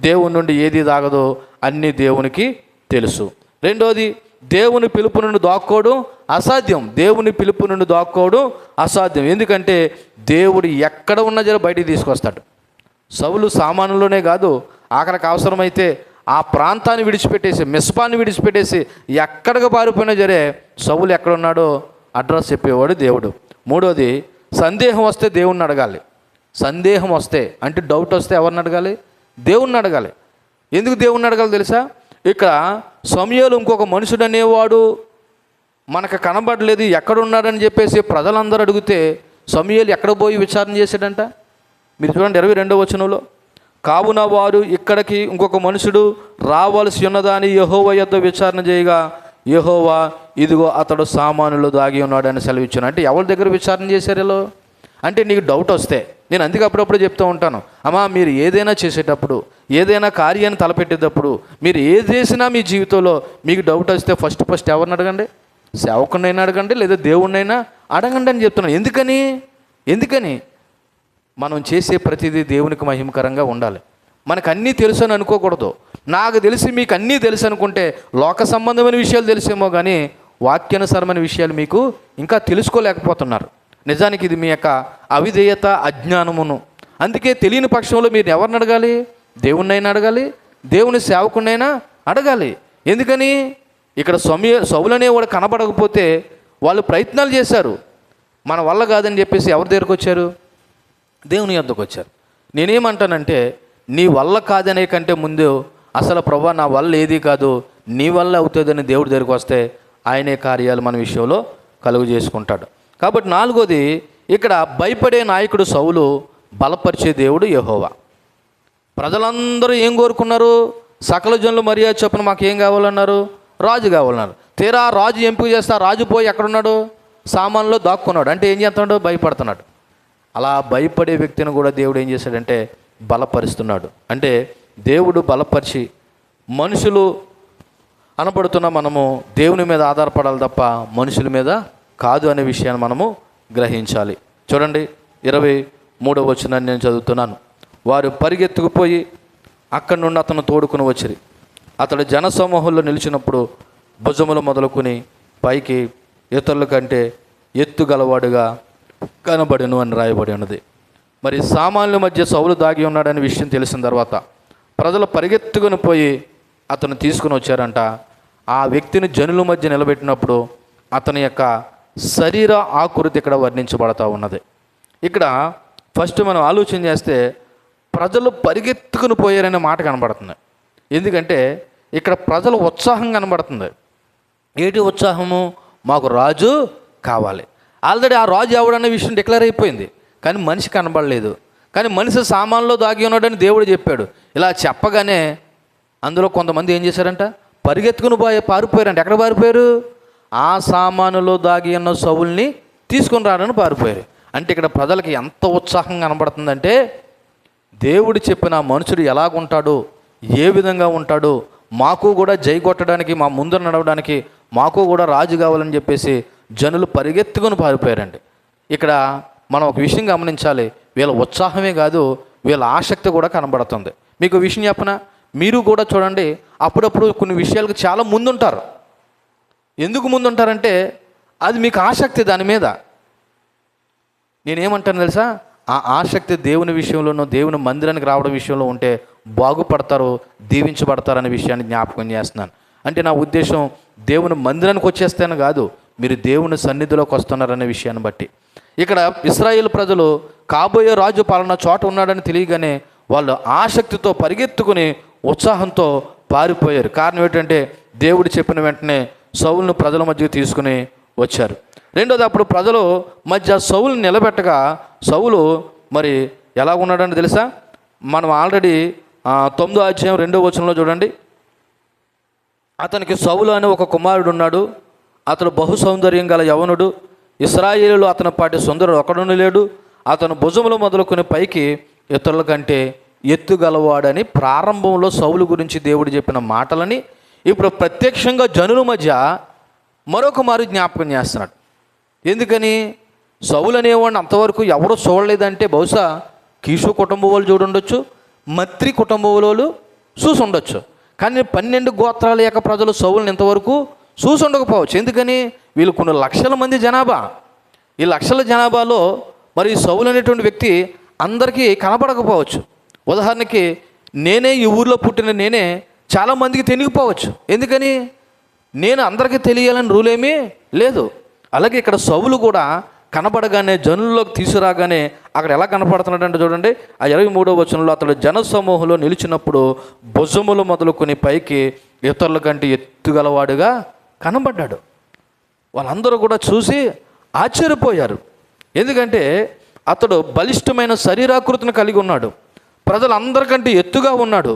S1: దేవుని నుండి ఏది దాగదో అన్నీ దేవునికి తెలుసు. రెండోది, దేవుని పిలుపు నుండి దాక్కోవడం అసాధ్యం. దేవుని పిలుపు నుండి దాక్కోవడం అసాధ్యం. ఎందుకంటే దేవుడు ఎక్కడ ఉన్న జర బయటికి తీసుకొస్తాడు. సౌలు సామానులోనే కాదు, ఆఖరికి అవసరమైతే ఆ ప్రాంతాన్ని విడిచిపెట్టేసి మిస్పాన్ని విడిచిపెట్టేసి ఎక్కడికి పారిపోయినా జరే సౌలు ఎక్కడున్నాడో అడ్రస్ చెప్పేవాడు దేవుడు. మూడోది, సందేహం వస్తే దేవుణ్ణి అడగాలి. సందేహం వస్తే అంటే డౌట్ వస్తే ఎవరిని అడగాలి? దేవుణ్ణి అడగాలి. ఎందుకు దేవుణ్ణి అడగాలి తెలుసా? ఇక్కడ సమూయేలు ఇంకొక మనుషుడు అనేవాడు మనకు కనబడలేదు, ఎక్కడున్నాడని చెప్పేసి ప్రజలందరూ అడిగితే సమూయేలు ఎక్కడ పోయి విచారణ చేశాడంట? మీరు చూడండి 22వ వచనంలో, కావున వారు ఇక్కడికి ఇంకొక మనుషుడు రావాల్సి ఉన్నదాని యెహోవా యొద్ద విచారణ చేయగా యెహోవా ఇదిగో అతడు సామానులో దాగి ఉన్నాడని సెలవిచ్చాను. అంటే ఎవరి దగ్గర విచారణ చేశారు ఇలా? అంటే నీకు డౌట్ వస్తే, నేను అందుకే అప్పుడప్పుడు చెప్తూ ఉంటాను, అమ్మా మీరు ఏదైనా చేసేటప్పుడు, ఏదైనా కార్యాన్ని తలపెట్టేటప్పుడు, మీరు ఏది చేసినా మీ జీవితంలో మీకు డౌట్ వస్తే ఫస్ట్ ఎవరిని అడగండి? సేవకుడినైనా అడగండి, లేదా దేవుణ్ణైనా అడగండి అని చెప్తున్నాను. ఎందుకని మనం చేసే ప్రతిదీ దేవునికి మహిమకరంగా ఉండాలి. మనకు అన్నీ తెలుసు అని అనుకోకూడదు. నాకు తెలిసి మీకు అన్నీ తెలుసు అనుకుంటే లోక సంబంధమైన విషయాలు తెలిసేమో కానీ వాక్యానుసారమైన విషయాలు మీకు ఇంకా తెలుసుకోలేకపోతున్నారు. నిజానికి ఇది మీ యొక్క అవిధేయత, అజ్ఞానమును. అందుకే తెలియని పక్షంలో మీరు ఎవరిని అడగాలి? దేవుణ్ణైనా అడగాలి, దేవుని సేవకుడినైనా అడగాలి. ఎందుకని ఇక్కడ సౌలు అనేవాడు కనబడకపోతే వాళ్ళు ప్రయత్నాలు చేశారు, మన వల్ల కాదని చెప్పేసి ఎవరి దగ్గరకు వచ్చారు? దేవుని యొద్దకు వచ్చారు. నేనేమంటానంటే, నీ వల్ల కాదనే కంటే ముందు అసలు ప్రభువా నా వల్ల ఏది కాదు, నీ వల్ల అవుతుందని దేవుడి దగ్గరికి వస్తే ఆయనే కార్యాలు మన విషయంలో కలుగు చేసుకుంటాడు. కాబట్టి నాలుగోది, ఇక్కడ భయపడే నాయకుడు సౌలు, బలపరిచే దేవుడు యెహోవా. ప్రజలందరూ ఏం కోరుకున్నారు? సకల జనులు మర్యాద చొప్పున మాకు ఏం కావాలన్నారు? రాజు కావాలన్నారు. తీరా రాజు ఎంపిక చేస్తా, రాజు పోయి ఎక్కడున్నాడు? సామాన్లో దాక్కున్నాడు. అంటే ఏం చేస్తున్నాడు? భయపడుతున్నాడు. అలా భయపడే వ్యక్తిని కూడా దేవుడు ఏం చేశాడంటే బలపరుస్తున్నాడు. అంటే దేవుడు బలపరిచి, మనుషులు అనబడుతున్న మనము దేవుని మీద ఆధారపడాలి తప్ప మనుషుల మీద కాదు అనే విషయాన్ని మనము గ్రహించాలి. చూడండి 23వ వచనాన్ని నేను చదువుతున్నాను. వారు పరిగెత్తుకుపోయి అక్కడి నుండి అతను తోడుకుని వచ్చిరి. అతడు జనసమూహంలో నిలిచినప్పుడు భుజములు మొదలుకొని పైకి ఇతరుల కంటే ఎత్తు గలవాడుగా కనబడెను అని రాయబడి ఉన్నది. మరి సామాన్యుల మధ్య సౌలు దాగి ఉన్నాడనే విషయం తెలిసిన తర్వాత ప్రజలు పరిగెత్తుకుని పోయి అతను తీసుకుని వచ్చారంట. ఆ వ్యక్తిని జనుల మధ్య నిలబెట్టినప్పుడు అతని యొక్క శరీర ఆకృతి ఇక్కడ వర్ణించబడతా ఉన్నది. ఇక్కడ ఫస్ట్ మనం ఆలోచన చేస్తే ప్రజలు పరిగెత్తుకుని పోయారనే మాట కనబడుతుంది. ఎందుకంటే ఇక్కడ ప్రజల ఉత్సాహం కనబడుతుంది. ఏంటి ఉత్సాహము? మాకు రాజు కావాలి. ఆల్రెడీ ఆ రాజు ఎవడన్న విషయం డిక్లేర్ అయిపోయింది, కానీ మనిషి కనబడలేదు. కానీ మనిషి సామాన్లో దాగి ఉన్నాడని దేవుడు చెప్పాడు. ఇలా చెప్పగానే అందులో కొంతమంది ఏం చేశారంట? పరిగెత్తుకుని పారిపోయారంట. ఎక్కడ పారిపోయారు? ఆ సామానులో దాగి ఉన్న సౌలుని తీసుకుని రావడానికి పారిపోయారు. అంటే ఇక్కడ ప్రజలకి ఎంత ఉత్సాహం కనబడుతుందంటే, దేవుడు చెప్పిన మనుషుడు ఎలాగుంటాడు, ఏ విధంగా ఉంటాడు, మాకు కూడా జై కొట్టడానికి, మా ముందు నడవడానికి మాకు కూడా రాజు కావాలని చెప్పేసి జనులు పరిగెత్తుకుని పారిపోయారండి. ఇక్కడ మనం ఒక విషయం గమనించాలి. వీళ్ళ ఉత్సాహమే కాదు, వీళ్ళ ఆసక్తి కూడా కనబడుతుంది. మీకు విషయం చెప్పనా? మీరు కూడా చూడండి, అప్పుడప్పుడు కొన్ని విషయాలకు చాలా ముందుంటారు. ఎందుకు ముందుంటారంటే అది మీకు ఆసక్తి దాని మీద. నేనేమంటాను తెలుసా? ఆ ఆసక్తి దేవుని విషయంలోనూ, దేవుని మందిరానికి రావడం విషయంలో ఉంటే బాగుపడతారు, దీవించబడతారనే విషయాన్ని జ్ఞాపకం చేస్తున్నాను. అంటే నా ఉద్దేశం దేవుని మందిరానికి వచ్చేస్తాను కాదు, మీరు దేవుని సన్నిధిలోకి వస్తున్నారనే విషయాన్ని బట్టి. ఇక్కడ ఇశ్రాయేలు ప్రజలు కాబోయే రాజు పాలన చోట ఉన్నాడని తెలియగానే వాళ్ళు ఆసక్తితో పరిగెత్తుకుని ఉత్సాహంతో పారిపోయారు. కారణం ఏంటంటే దేవుడు చెప్పిన వెంటనే సౌలును ప్రజల మధ్యకి తీసుకుని వచ్చారు. రెండోది, అప్పుడు ప్రజలు మధ్య సౌలు నిలబెట్టగా సౌలు మరి ఎలా ఉన్నాడని తెలుసా? మనం ఆల్రెడీ 9వ అధ్యాయం 2వ వచనంలో చూడండి. అతనికి సౌలు అనే ఒక కుమారుడు ఉన్నాడు. అతడు బహు సౌందర్యం గల యవనుడు. ఇశ్రాయేలులో అతని పాటి సుందరుడు ఒకడును లేడు. అతను భుజములు మొదలుకొని పైకి ఇతరుల కంటే ఎత్తుగలవాడని ప్రారంభంలో సౌలు గురించి దేవుడు చెప్పిన మాటలని ఇప్పుడు ప్రత్యక్షంగా జనుల మధ్య మరొక మారు జ్ఞాపకం చేస్తున్నాడు. ఎందుకని? సౌలు అనేవాడిని అంతవరకు ఎవరు చూడలేదంటే బహుశా కీషు కుటుంబం వాళ్ళు చూడుండొచ్చు, మత్రి కుటుంబం వాళ్ళు చూసి ఉండొచ్చు. కానీ 12 గోత్రాల యొక్క ప్రజలు సౌలుని ఇంతవరకు చూసి ఉండకపోవచ్చు. ఎందుకని? వీళ్ళు కొన్ని లక్షల మంది జనాభా. ఈ లక్షల జనాభాలో మరి సౌలు అనేటువంటి వ్యక్తి అందరికీ కనపడకపోవచ్చు. ఉదాహరణకి నేనే ఈ ఊర్లో పుట్టిన నేనే చాలామందికి తెలియకపోవచ్చు. ఎందుకని? నేను అందరికీ తెలియాలని రూల్ ఏమీ లేదు. అలాగే ఇక్కడ సౌలు కూడా కనబడగానే జనుల్లోకి తీసుకురాగానే అక్కడ ఎలా కనపడుతున్నాడంటే చూడండి, ఆ 23వ వచనంలో అతడు జనసమూహంలో నిలిచినప్పుడు భుజములు మొదలుకొని పైకి ఇతరుల కంటే ఎత్తుగలవాడుగా కనబడ్డాడు. వాళ్ళందరూ కూడా చూసి ఆశ్చర్యపోయారు. ఎందుకంటే అతడు బలిష్టమైన శరీరాకృతిని కలిగి ఉన్నాడు. ప్రజలందరికంటే ఎత్తుగా ఉన్నాడు.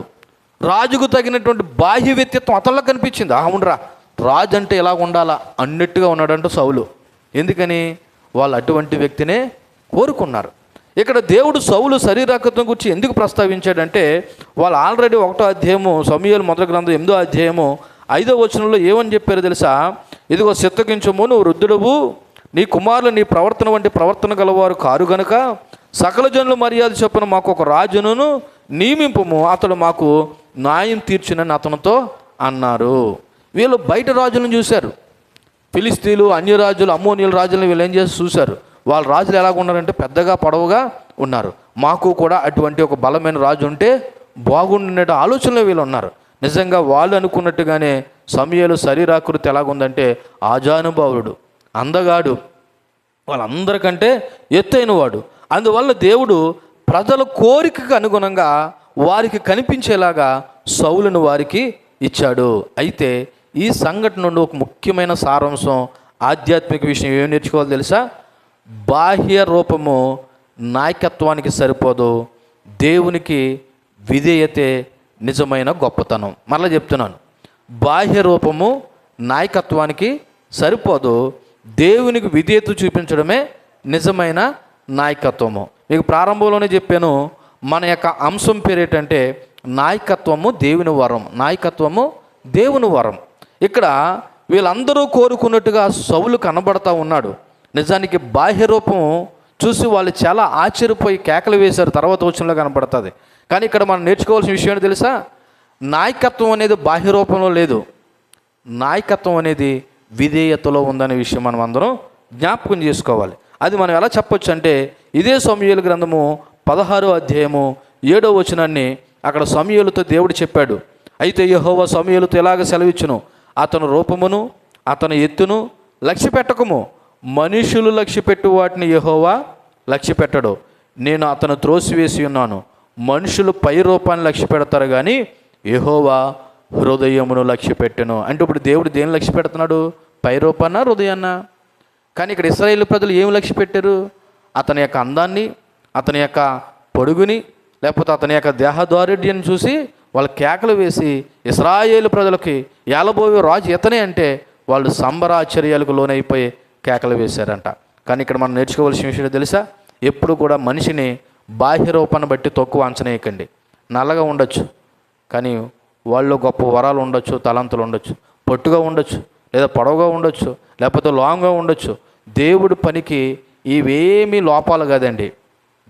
S1: రాజుకు తగినటువంటి బాహ్య వ్యక్తిత్వం అతనిలో కనిపించింది. అవునరా, రాజు అంటే ఎలా ఉండాలా అన్నట్టుగా ఉన్నాడంట సౌలు. ఎందుకని? వాళ్ళు అటువంటి వ్యక్తినే కోరుకున్నారు. ఇక్కడ దేవుడు సౌలు శరీరాకృతం గురించి ఎందుకు ప్రస్తావించాడంటే, వాళ్ళు ఆల్రెడీ 1వ అధ్యాయము సమూయేలు మొదటి గ్రంథం 8వ అధ్యాయము 5వ వచనంలో ఏమని చెప్పారు తెలుసా? ఇదిగో సిద్ధగించము, నువ్వు వృద్ధుడవు, నీ కుమారులు నీ ప్రవర్తన వంటి ప్రవర్తన గలవారు కారు గనుక సకల జనుల మర్యాద చొప్పున మాకు ఒక రాజును నియమింపము, అతడు మాకు న్యాయం తీర్చునని అతనితో అన్నారు. వీళ్ళు బయట రాజులను చూశారు. ఫిలిస్తీన్లు, అన్యరాజులు, అమ్మోనీయుల రాజులను వీళ్ళు ఏం చేసి చూశారు. వాళ్ళ రాజులు ఎలాగ ఉన్నారంటే పెద్దగా పొడవుగా ఉన్నారు. మాకు కూడా అటువంటి ఒక బలమైన రాజు ఉంటే బాగుండే ఆలోచనలో వీళ్ళు ఉన్నారు. నిజంగా వాళ్ళు అనుకున్నట్టుగానే సమూయేలు శరీరాకృతి ఎలాగుందంటే ఆజానుభావుడు, అందగాడు, వాళ్ళందరికంటే ఎత్తైన వాడు. అందువల్ల దేవుడు ప్రజల కోరికకు అనుగుణంగా వారికి కనిపించేలాగా సౌలును వారికి ఇచ్చాడు. అయితే ఈ సంఘటన నుండి ఒక ముఖ్యమైన సారాంశం, ఆధ్యాత్మిక విషయం ఏం నేర్చుకోవాలి తెలుసా? బాహ్య రూపము నాయకత్వానికి సరిపోదు, దేవునికి విధేయతే నిజమైన గొప్పతనం. మరలా చెప్తున్నాను, బాహ్య రూపము నాయకత్వానికి సరిపోదు, దేవునికి విధేయత చూపించడమే నిజమైన నాయకత్వము. మీకు ప్రారంభంలోనే చెప్పాను, మన యొక్క అంశం పేరు ఏంటంటే నాయకత్వము దేవుని వరం. నాయకత్వము దేవుని వరం. ఇక్కడ వీళ్ళందరూ కోరుకున్నట్టుగా సౌలు కనబడతా ఉన్నాడు. నిజానికి బాహ్య రూపం చూసి వాళ్ళు చాలా ఆశ్చర్యపోయి కేకలు వేశారు. తర్వాత వచనంలో కనబడుతుంది. కానీ ఇక్కడ మనం నేర్చుకోవాల్సిన విషయం ఏంటో తెలుసా? నాయకత్వం అనేది బాహ్య రూపంలో లేదు, నాయకత్వం అనేది విధేయతలో ఉందనే విషయం మనం అందరం జ్ఞాపకం చేసుకోవాలి. అది మనం ఎలా చెప్పొచ్చు అంటే, ఇదే సమూయేలు గ్రంథము 16వ అధ్యాయము 7వ వచనాన్ని అక్కడ సమూయేలుతో దేవుడు చెప్పాడు. అయితే యెహోవా సమూయేలుతో ఎలాగ సెలవిచ్చును, అతను రూపమును అతని ఎత్తును లక్ష్య పెట్టకము, మనుషులు లక్ష్య పెట్టు వాటిని యెహోవా లక్ష్య పెట్టడు. నేను అతను త్రోసివేసి ఉన్నాను. మనుషులు పై రూపాన్ని లక్ష్య పెడతారు కానీ యెహోవా హృదయమును లక్ష్య పెట్టెను. అంటే ఇప్పుడు దేవుడు దేని లక్ష్య పెడుతున్నాడు? పై రూపాన్న, హృదయాన్న? కానీ ఇక్కడ ఇశ్రాయేలు ప్రజలు ఏమి లక్ష్య పెట్టారు? అతని యొక్క అందాన్ని, అతని యొక్క పొడుగుని, లేకపోతే అతని యొక్క దేహదారుఢ్యాన్ని చూసి వాళ్ళు కేకలు వేసి ఇశ్రాయేలు ప్రజలకి ఏలబోయే రాజు ఇతనే అంటే వాళ్ళు సంబరాశ్చర్యాలకు లోనైపోయి కేకలు వేశారంట. కానీ ఇక్కడ మనం నేర్చుకోవాల్సిన విషయం తెలుసా? ఎప్పుడు కూడా మనిషిని బాహ్య రూపాన్ని బట్టి తక్కువ అంచనేయకండి. నల్లగా ఉండొచ్చు కానీ వాళ్ళు గొప్ప వరాలు ఉండొచ్చు, తలంతులు ఉండొచ్చు, పొట్టుగా ఉండొచ్చు, లేదా పొడవుగా ఉండొచ్చు, లేకపోతే లాంగ్గా ఉండొచ్చు. దేవుడి పనికి ఇవేమీ లోపాలు కాదండి.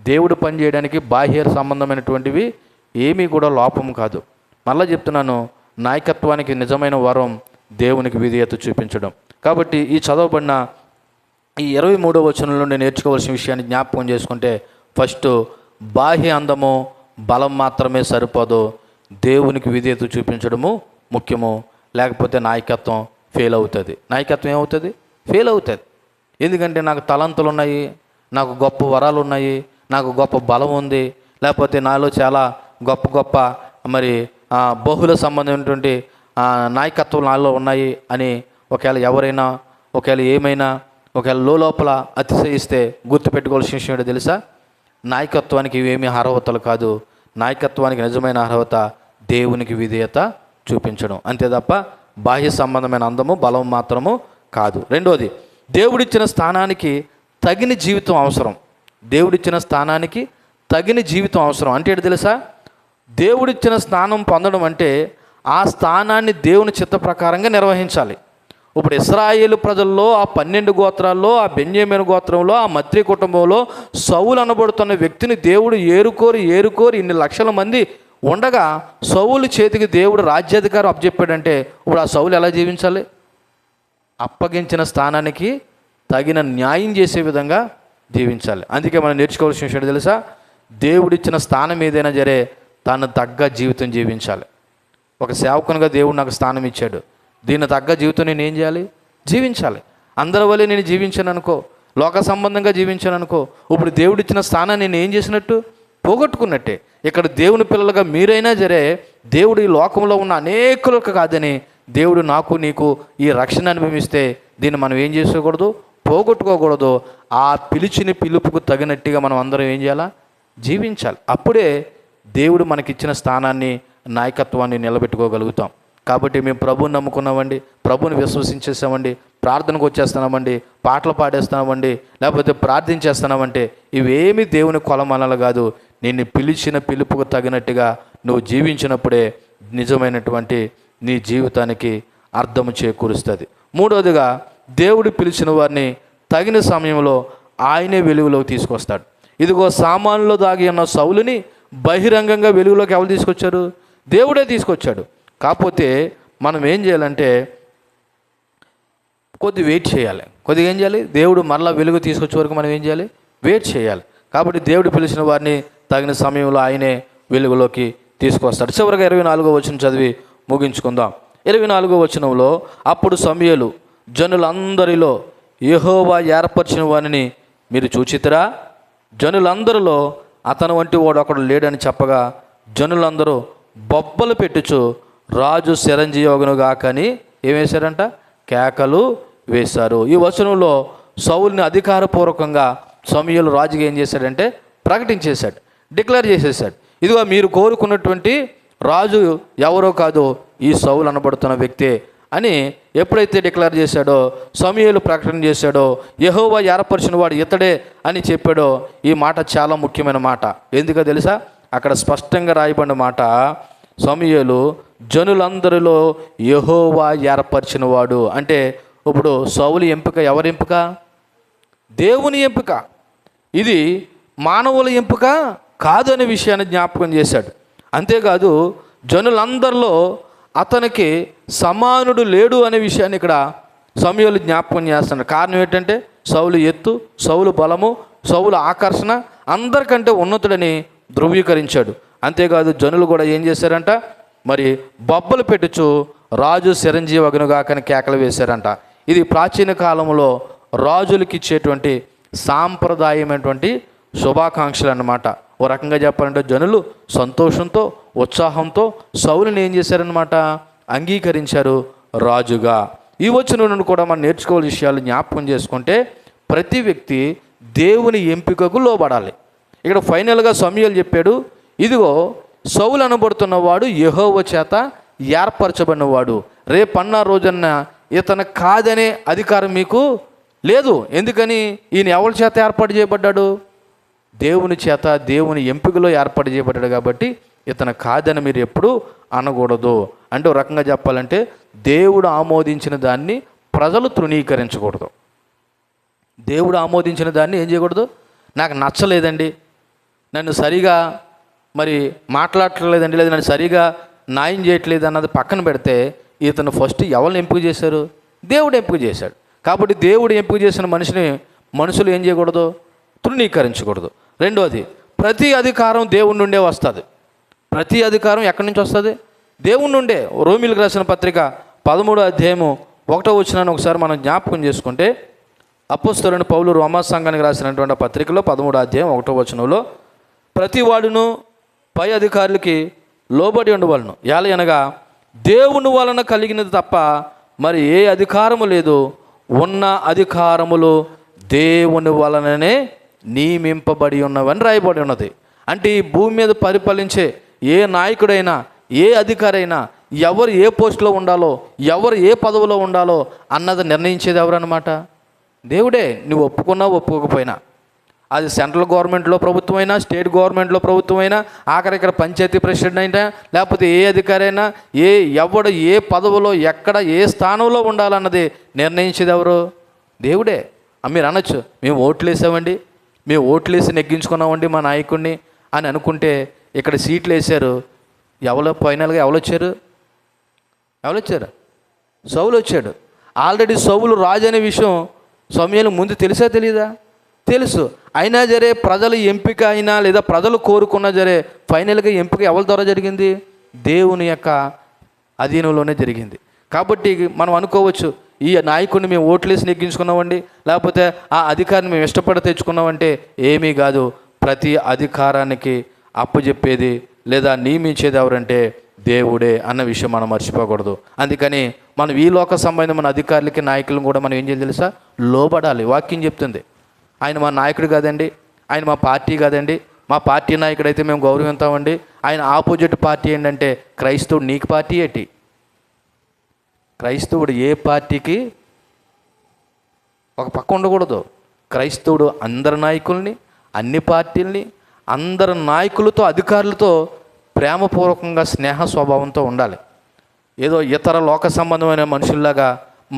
S1: దేవుడు పని చేయడానికి బాహ్య సంబంధమైనటువంటివి ఏమీ కూడా లోపం కాదు. మళ్ళీ చెప్తున్నాను, నాయకత్వానికి నిజమైన వరం దేవునికి విధేయత చూపించడం. కాబట్టి ఈ చదవబడిన ఈ 23వ వచనం నుండి నేర్చుకోవాల్సిన విషయాన్ని జ్ఞాపకం చేసుకుంటే, ఫస్ట్ బాహ్య అందము బలం మాత్రమే సరిపోదు, దేవునికి విధేయత చూపించడము ముఖ్యము. లేకపోతే నాయకత్వం ఫెయిల్ అవుతుంది. నాయకత్వం ఏమవుతుంది? ఫెయిల్ అవుతుంది. ఎందుకంటే నాకు తలంతులు ఉన్నాయి, నాకు గొప్ప వరాలు ఉన్నాయి, నాకు గొప్ప బలం ఉంది, లేకపోతే నాలో చాలా గొప్ప గొప్ప మరి బహుళ సంబంధమైనటువంటి నాయకత్వం నాలో ఉన్నాయి అని ఒకవేళ ఎవరైనా ఒకవేళ ఏమైనా ఒకవేళ లోపల అతిశయిస్తే గుర్తుపెట్టుకోవాల్సిన విషయం ఏంటో తెలుసా? నాయకత్వానికి ఇవేమీ అర్హతలు కాదు. నాయకత్వానికి నిజమైన అర్హత దేవునికి విధేయత చూపించడం. అంతే తప్ప బాహ్య సంబంధమైన అందము బలం మాత్రము కాదు. రెండోది, దేవుడిచ్చిన స్థానానికి తగిన జీవితం అవసరం. దేవుడిచ్చిన స్థానానికి తగిన జీవితం అవసరం అంటే ఏంటి తెలుసా? దేవుడిచ్చిన స్థానం పొందడం అంటే ఆ స్థానాన్ని దేవుని చిత్త ప్రకారంగా నిర్వహించాలి. ఇప్పుడు ఇశ్రాయేలు ప్రజల్లో ఆ 12 గోత్రాల్లో, ఆ బెన్యామీను గోత్రంలో, ఆ మత్రి కుటుంబంలో సౌలు అనబడుతున్న వ్యక్తిని దేవుడు ఏరుకోరి ఇన్ని లక్షల మంది ఉండగా సౌలు చేతికి దేవుడు రాజ్యాధికారం అప్పచెప్పాడంటే ఇప్పుడు ఆ సౌలు ఎలా జీవించాలి? అప్పగించిన స్థానానికి తగిన న్యాయం చేసే విధంగా జీవించాలి. అందుకే మనం నేర్చుకోవాల్సిన విషయం తెలుసా? దేవుడిచ్చిన స్థానం ఏదైనా సరే తను తగ్గ జీవితం జీవించాలి. ఒక సేవకునిగా దేవుడు నాకు స్థానం ఇచ్చాడు, దీన్ని తగ్గ జీవితం నేను ఏం చేయాలి? జీవించాలి. అందరి వల్లే నేను జీవించాను అనుకో, లోక సంబంధంగా జీవించాను అనుకో, ఇప్పుడు దేవుడిచ్చిన స్థానాన్ని నేను ఏం చేసినట్టు? పోగొట్టుకున్నట్టే. ఇక్కడ దేవుని పిల్లలుగా మీరైనా సరే దేవుడు ఈ లోకంలో ఉన్న అనేకులకు కాదని దేవుడు నాకు నీకు ఈ రక్షణ అనుభవిస్తే దీన్ని మనం ఏం చేసుకోకూడదు? పోగొట్టుకోకూడదు. ఆ పిలిచిన పిలుపుకు తగినట్టుగా మనం అందరం ఏం చేయాలా? జీవించాలి. అప్పుడే దేవుడు మనకిచ్చిన స్థానాన్ని, నాయకత్వాన్ని నిలబెట్టుకోగలుగుతాం. కాబట్టి మేము ప్రభువుని నమ్ముకున్నామండి, ప్రభువుని విశ్వసించేసామండి, ప్రార్థనకు వచ్చేస్తున్నామండి, పాటలు పాడేస్తున్నామండి, లేకపోతే ప్రార్థించేస్తున్నామంటే ఇవేమి దేవుని కొలమానాలు కాదు. నిన్ను పిలిచిన పిలుపుకు తగినట్టుగా నువ్వు జీవించినప్పుడే నిజమైనటువంటి నీ జీవితానికి అర్థం చేకూరుస్తుంది. మూడవదిగా, దేవుడు పిలిచిన వారిని తగిన సమయంలో ఆయనే వెలుగులోకి తీసుకొస్తాడు. ఇదిగో సామాన్లో దాగి ఉన్న సౌలుని బహిరంగంగా వెలుగులోకి ఎవరు తీసుకొచ్చారు? దేవుడే తీసుకొచ్చాడు. కాకపోతే మనం ఏం చేయాలంటే కొద్దిగా వెయిట్ చేయాలి. కొద్దిగా ఏం చేయాలి? దేవుడు మరలా వెలుగు తీసుకొచ్చే వరకు మనం ఏం చేయాలి? వెయిట్ చేయాలి. కాబట్టి దేవుడు పిలిచిన వారిని తగిన సమయంలో ఆయనే వెలుగులోకి తీసుకొస్తాడు. చివరిగా 24వ వచనం చదివి ముగించుకుందాం. 24వ వచనంలో, అప్పుడు సమూయేలు జనులందరిలో యెహోవా ఏర్పరిచిన వారిని మీరు చూచితిరా? జనులందరిలో అతను వంటి వాడు ఒకడు లేడని చెప్పగా జనులందరూ బొబ్బలు పెట్టుచు రాజు చిరంజీవగునుగాకని ఏం వేశారంట? కేకలు వేశారు. ఈ వచనంలో సౌలుని అధికారపూర్వకంగా సమూయేలు రాజుగా ఏం చేశాడంటే ప్రకటించేశాడు, డిక్లేర్ చేసేసాడు. ఇదిగో మీరు కోరుకున్నటువంటి రాజు ఎవరో కాదు, ఈ సౌలు అనబడుతున్న వ్యక్తే అని ఎప్పుడైతే డిక్లేర్ చేశాడో, సమూయేలు ప్రకటన చేశాడో, యెహోవా ఏర్పరిచిన వాడు ఇతడే అని చెప్పాడో, ఈ మాట చాలా ముఖ్యమైన మాట. ఎందుకో తెలుసా? అక్కడ స్పష్టంగా రాయబడిన మాట, సమూయేలు జనులందరిలో యెహోవా ఏర్పరిచిన వాడు అంటే ఇప్పుడు సౌలు ఎంపిక ఎవరి ఎంపిక? దేవుని ఎంపిక. ఇది మానవుల ఎంపిక కాదు అనే విషయాన్ని జ్ఞాపకం చేశాడు. అంతేకాదు జనులందరిలో అతనికి సమానుడు లేడు అనే విషయాన్ని ఇక్కడ సమూయేలు జ్ఞాపకం చేస్తున్నాడు. కారణం ఏంటంటే సౌలు ఎత్తు, సౌలు బలము, సౌలు ఆకర్షణ అందరికంటే ఉన్నతుడని ధృవీకరించాడు. అంతేకాదు జనులు కూడా ఏం చేశారంట? మరి బొబ్బలు పెట్టుచు రాజు చిరంజీవగునుగాకని కేకలు వేశారంట. ఇది ప్రాచీన కాలంలో రాజులకి ఇచ్చేటువంటి సాంప్రదాయమైనటువంటి శుభాకాంక్షలు అన్నమాట. ఓ రకంగా చెప్పాలంటే జనులు సంతోషంతో, ఉత్సాహంతో సౌలుని ఏం చేశారనమాట? అంగీకరించారు రాజుగా. ఈ వచనం నుండి కూడా మనం నేర్చుకోవాల్సిన విషయాలు జ్ఞాపకం చేసుకుంటే ప్రతి వ్యక్తి దేవుని ఎంపికకు లోబడాలి. ఇక్కడ ఫైనల్గా సమూయేలు చెప్పాడు, ఇదిగో సౌలు అనబడుతున్నవాడు యెహోవా చేత ఏర్పరచబడినవాడు. రేపన్న రోజున ఇతను కాదనే అధికారం మీకు లేదు. ఎందుకని? ఈయన ఎవరి చేత ఏర్పాటు చేయబడ్డాడు? దేవుని చేత, దేవుని ఎంపికలో ఏర్పాటు చేయబడ్డాడు. కాబట్టి ఇతను కాదని మీరు ఎప్పుడూ అనకూడదు. అంటే ఒక రకంగా చెప్పాలంటే దేవుడు ఆమోదించిన దాన్ని ప్రజలు తృణీకరించకూడదు. దేవుడు ఆమోదించిన దాన్ని ఏం చేయకూడదు? నాకు నచ్చలేదండి, నన్ను సరిగా మరి మాట్లాడట్లేదండి, లేదా నన్ను సరిగా న్యాయం చేయట్లేదు అన్నది పక్కన పెడితే ఇతను ఫస్ట్ ఎవరిని ఎంపిక చేశారు? దేవుడు ఎంపిక చేశాడు. కాబట్టి దేవుడు ఎంపిక చేసిన మనిషిని మనుషులు ఏం చేయకూడదు? తృణీకరించకూడదు. రెండోది, ప్రతి అధికారం దేవుని నుండే వస్తుంది. ప్రతి అధికారం ఎక్కడి నుంచి వస్తుంది? దేవుని నుండే. రోమీయులకు రాసిన పత్రిక 13వ అధ్యాయము 1వ వచనాన్ని ఒకసారి మనం జ్ఞాపకం చేసుకుంటే, అపోస్తలుడైన పౌలు రోమా సంఘానికి రాసినటువంటి పత్రికలో 13వ అధ్యాయం 1వ వచనంలో, ప్రతి వాడును పై అధికారులకి లోబడి ఉండవలను, ఏలయనగా దేవుని వలన కలిగినది తప్ప మరి ఏ అధికారము లేదు, ఉన్న అధికారములు దేవుని వలననే నియమింపబడి ఉన్నవని రాయబడి ఉన్నది. అంటే ఈ భూమి మీద పరిపాలించే ఏ నాయకుడైనా, ఏ అధికారైనా, ఎవరు ఏ పోస్టులో ఉండాలో, ఎవరు ఏ పదవిలో ఉండాలో అన్నది నిర్ణయించేది ఎవరన్నమాట? దేవుడే. నువ్వు ఒప్పుకున్నా ఒప్పుకోకపోయినా, అది సెంట్రల్ గవర్నమెంట్లో ప్రభుత్వం అయినా, స్టేట్ గవర్నమెంట్లో ప్రభుత్వం అయినా, ఆఖరి ఇక్కడ పంచాయతీ ప్రెసిడెంట్ అయినా, లేకపోతే ఏ అధికారి అయినా, ఎవడు ఏ పదవిలో ఎక్కడ ఏ స్థానంలో ఉండాలన్నది నిర్ణయించేది ఎవరు? దేవుడే. మీరు అనొచ్చు, మేము ఓట్లు వేసామండి, మేము ఓట్లు వేసి నెగ్గించుకున్నామండి మా నాయకుడిని అని అనుకుంటే, ఇక్కడ సీట్లు వేశారు, ఎవరో ఫైనల్గా ఎవరు వచ్చారు? సౌలు వచ్చాడు. ఆల్రెడీ సౌలు రాజు అనే విషయం సమూయేలు ముందు తెలుసా తెలీదా? తెలుసు. అయినా సరే ప్రజలు ఎంపిక అయినా లేదా ప్రజలు కోరుకున్నా సరే ఫైనల్గా ఎంపిక ఎవరి ద్వారా జరిగింది? దేవుని యొక్క అధీనంలోనే జరిగింది. కాబట్టి మనం అనుకోవచ్చు, ఈ నాయకుడిని మేము ఓట్లేసి నెగ్గించుకున్నామండి, లేకపోతే ఆ అధికారిని మేము ఇష్టపడి తెచ్చుకున్నామంటే ఏమీ కాదు. ప్రతి అధికారానికి అప్పచెప్పేది లేదా నియమించేది ఎవరంటే దేవుడే అన్న విషయం మనం మర్చిపోకూడదు. అందుకని మనం ఈ లోక సంబంధమైన అధికారులకి, నాయకులను కూడా మనం ఏం చేయాలి తెలుసా? లోబడాలి. వాక్యం చెప్తుంది, ఆయన మా నాయకుడు కాదండి, ఆయన మా పార్టీ కాదండి, మా పార్టీ నాయకుడు అయితే మేము గౌరవిస్తామండి, ఆయన ఆపోజిట్ పార్టీ ఏంటంటే క్రైస్తవుడు. నీకు పార్టీ ఏంటి? క్రైస్తవుడు ఏ పార్టీకి ఒక పక్క ఉండకూడదు. క్రైస్తవుడు అందరి నాయకుల్ని, అన్ని పార్టీల్ని, అందరి నాయకులతో, అధికారులతో ప్రేమపూర్వకంగా స్నేహ స్వభావంతో ఉండాలి. ఏదో ఇతర లోక సంబంధమైన మనుషుల్లాగా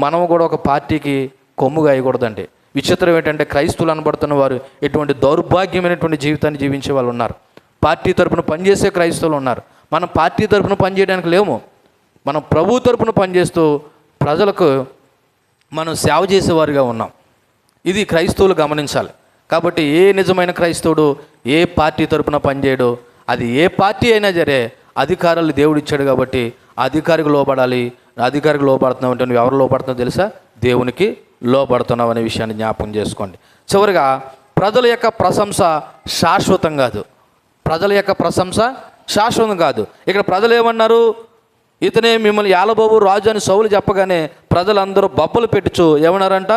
S1: మనము కూడా ఒక పార్టీకి కొమ్ముగా వేయకూడదండి. విచిత్రం ఏంటంటే క్రైస్తవులు అనబడుతున్న వారు ఎటువంటి దౌర్భాగ్యమైనటువంటి జీవితాన్ని జీవించే వాళ్ళు ఉన్నారు. పార్టీ తరపున పనిచేసే క్రైస్తవులు ఉన్నారు. మనం పార్టీ తరపున పనిచేయడానికి లేము, మనం ప్రభు తరపున పనిచేస్తూ ప్రజలకు మనం సేవ చేసేవారుగా ఉన్నాం. ఇది క్రైస్తవులు గమనించాలి. కాబట్టి ఏ నిజమైన క్రైస్తవుడు ఏ పార్టీ తరపున పనిచేయడు. అది ఏ పార్టీ అయినా సరే అధికారాలు దేవుడు ఇచ్చాడు కాబట్టి అధికారికి లోబడాలి. అధికారికి లోబడుతున్నావు అంటే నువ్వు ఎవరు లోబడుతున్నావు తెలుసా? దేవునికి లోబడుతున్నావు అనే విషయాన్ని జ్ఞాపకం చేసుకోండి. చివరిగా ప్రజల యొక్క ప్రశంస శాశ్వతం కాదు. ప్రజల యొక్క ప్రశంస శాశ్వతం కాదు. ఇక్కడ ప్రజలు ఏమన్నారు? ఇతనే మిమ్మల్ని యాలబాబు రాజు అని సౌలు చెప్పగానే ప్రజలందరూ బొబ్బలు పెట్టుచు ఏమన్నారంట?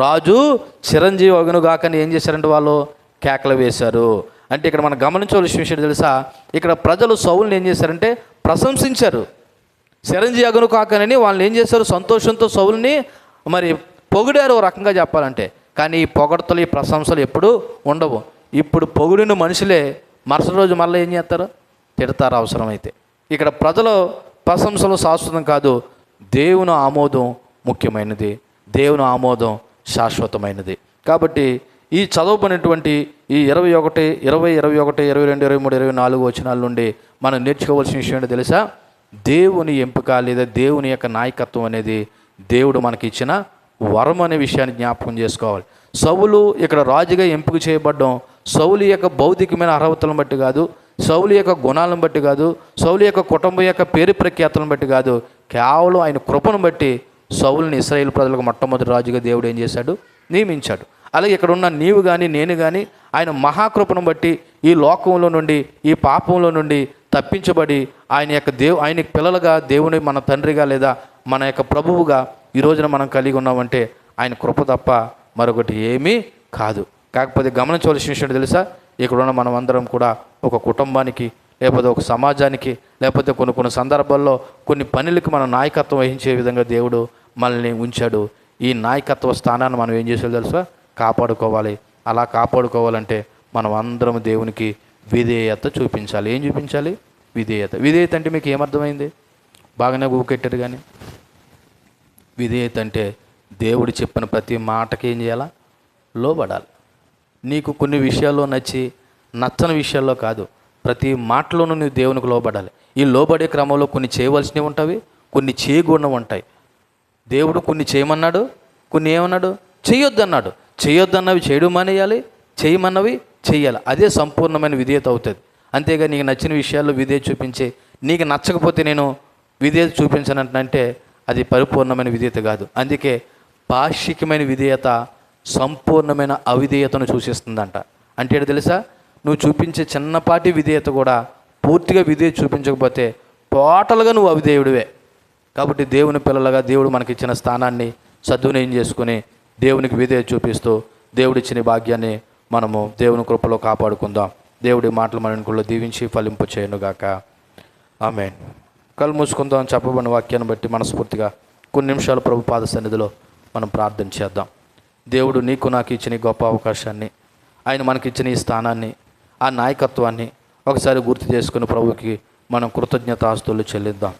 S1: రాజు చిరంజీవి అగును గాకని ఏం చేశారంటే వాళ్ళు కేకలు వేశారు. అంటే ఇక్కడ మనం గమనించవలసిన విషయం తెలుసా? ఇక్కడ ప్రజలు సౌలుని ఏం చేశారంటే ప్రశంసించారు. చిరంజీవి అగును కాకనని వాళ్ళని ఏం చేశారు? సంతోషంతో సౌలుని మరి పొగిడారు ఓ రకంగా చెప్పాలంటే. కానీ ఈ పొగడతలు, ఈ ప్రశంసలు ఎప్పుడూ ఉండవు. ఇప్పుడు పొగిడిన మనుషులే మరుసటి రోజు మళ్ళీ ఏం చేస్తారు? తిడతారు అవసరమైతే. ఇక్కడ ప్రజలు ప్రశంసలు శాశ్వతం కాదు. దేవుని ఆమోదం ముఖ్యమైనది, దేవుని ఆమోదం శాశ్వతమైనది. కాబట్టి ఈ చదవబడినటువంటి ఈ 21, 20, 21, 22, 23, 24 వచనాల నుండి మనం నేర్చుకోవాల్సిన విషయం ఏంటో తెలుసా? దేవుని ఎంపిక లేదా దేవుని యొక్క నాయకత్వం అనేది దేవుడు మనకి ఇచ్చిన వరం అనే విషయాన్ని జ్ఞాపకం చేసుకోవాలి. సౌలు ఇక్కడ రాజుగా ఎంపిక చేయబడ్డం సౌలు యొక్క భౌతికమైన అర్హతలను బట్టి కాదు, సౌలు యొక్క గుణాలను బట్టి కాదు, సౌలు యొక్క కుటుంబం యొక్క పేరు ప్రఖ్యాతులను బట్టి కాదు, కేవలం ఆయన కృపను బట్టి సౌలుని ఇశ్రాయేలు ప్రజలకు మొట్టమొదటి రాజుగా దేవుడు ఏం చేశాడు? నియమించాడు. అలాగే ఇక్కడ ఉన్న నీవు కానీ నేను కానీ ఆయన మహాకృపను బట్టి ఈ లోకంలో నుండి, ఈ పాపంలో నుండి తప్పించబడి ఆయన యొక్క ఆయన పిల్లలుగా దేవుని మన తండ్రిగా లేదా మన యొక్క ప్రభువుగా ఈ రోజున మనం కలిగి ఉన్నామంటే ఆయన కృప తప్ప మరొకటి ఏమీ కాదు. కాకపోతే గమనించవలసిన విషయం తెలుసా? ఇక్కడ ఉన్న మనం అందరం కూడా ఒక కుటుంబానికి, లేకపోతే ఒక సమాజానికి, లేకపోతే కొన్ని సందర్భాల్లో కొన్ని పనులకి మన నాయకత్వం వహించే విధంగా దేవుడు మనల్ని ఉంచాడు. ఈ నాయకత్వ స్థానాన్ని మనం ఏం చేసేది తెలుసా? కాపాడుకోవాలి. అలా కాపాడుకోవాలంటే మనం అందరం దేవునికి విధేయత చూపించాలి. ఏం చూపించాలి? విధేయత. విధేయత అంటే మీకు ఏమర్థమైంది? బాగానే ఊకెట్టారు. కానీ విధేయత అంటే దేవుడు చెప్పిన ప్రతి మాటకి ఏం చేయాలా? లోబడాలి. నీకు కొన్ని విషయాల్లో నచ్చి నచ్చని విషయాల్లో కాదు, ప్రతి మాటలోనూ నువ్వు దేవునికి లోబడాలి. ఈ లోబడే క్రమంలో కొన్ని చేయవలసినవి ఉంటాయి, కొన్ని చేయకూడనివి ఉంటాయి. దేవుడు కొన్ని చేయమన్నాడు, కొన్ని ఏమన్నాడు? చేయొద్దన్నాడు. చేయొద్దన్నవి చేయడం మానేయాలి, చేయమన్నవి చెయ్యాలి. అదే సంపూర్ణమైన విధేయత అవుతుంది. అంతేగా నీకు నచ్చిన విషయాల్లో విధేయత చూపించి నీకు నచ్చకపోతే నేను విధేయత చూపించనంటే అది పరిపూర్ణమైన విధేయత కాదు. అందుకే పాక్షికమైన విధేయత సంపూర్ణమైన అవిధేయతను సూచిస్తుందంట. అంటే ఏంటో తెలుసా? నువ్వు చూపించే చిన్నపాటి విధేయత కూడా పూర్తిగా విధేయత చూపించకపోతే టోటల్గా నువ్వు అవిధేయుడివే. కాబట్టి దేవుని పిల్లలుగా దేవుడు మనకిచ్చిన స్థానాన్ని సద్వినియోగం చేసుకుని దేవునికి విధేయత చూపిస్తూ దేవుడిచ్చిన భాగ్యాన్ని మనము దేవుని కృపలో కాపాడుకుందాం. దేవుడి మాటలు మన ఇంట్లో దీవించి ఫలింపు చేయనుగాక. ఆమేన్. కళ్ళు మూసుకుందాం. చెప్పబడిన వాక్యాన్ని బట్టి మనస్ఫూర్తిగా కొన్ని నిమిషాలు ప్రభు పాద సన్నిధిలో మనం ప్రార్థన చేద్దాం. దేవుడు నీకు నాకు ఇచ్చిన ఈ గొప్ప అవకాశాన్ని, ఆయన మనకిచ్చిన ఈ స్థానాన్ని, ఆ నాయకత్వాన్ని ఒకసారి గుర్తు చేసుకుని ప్రభుకి మనం కృతజ్ఞతాస్తులు చెల్లిద్దాం.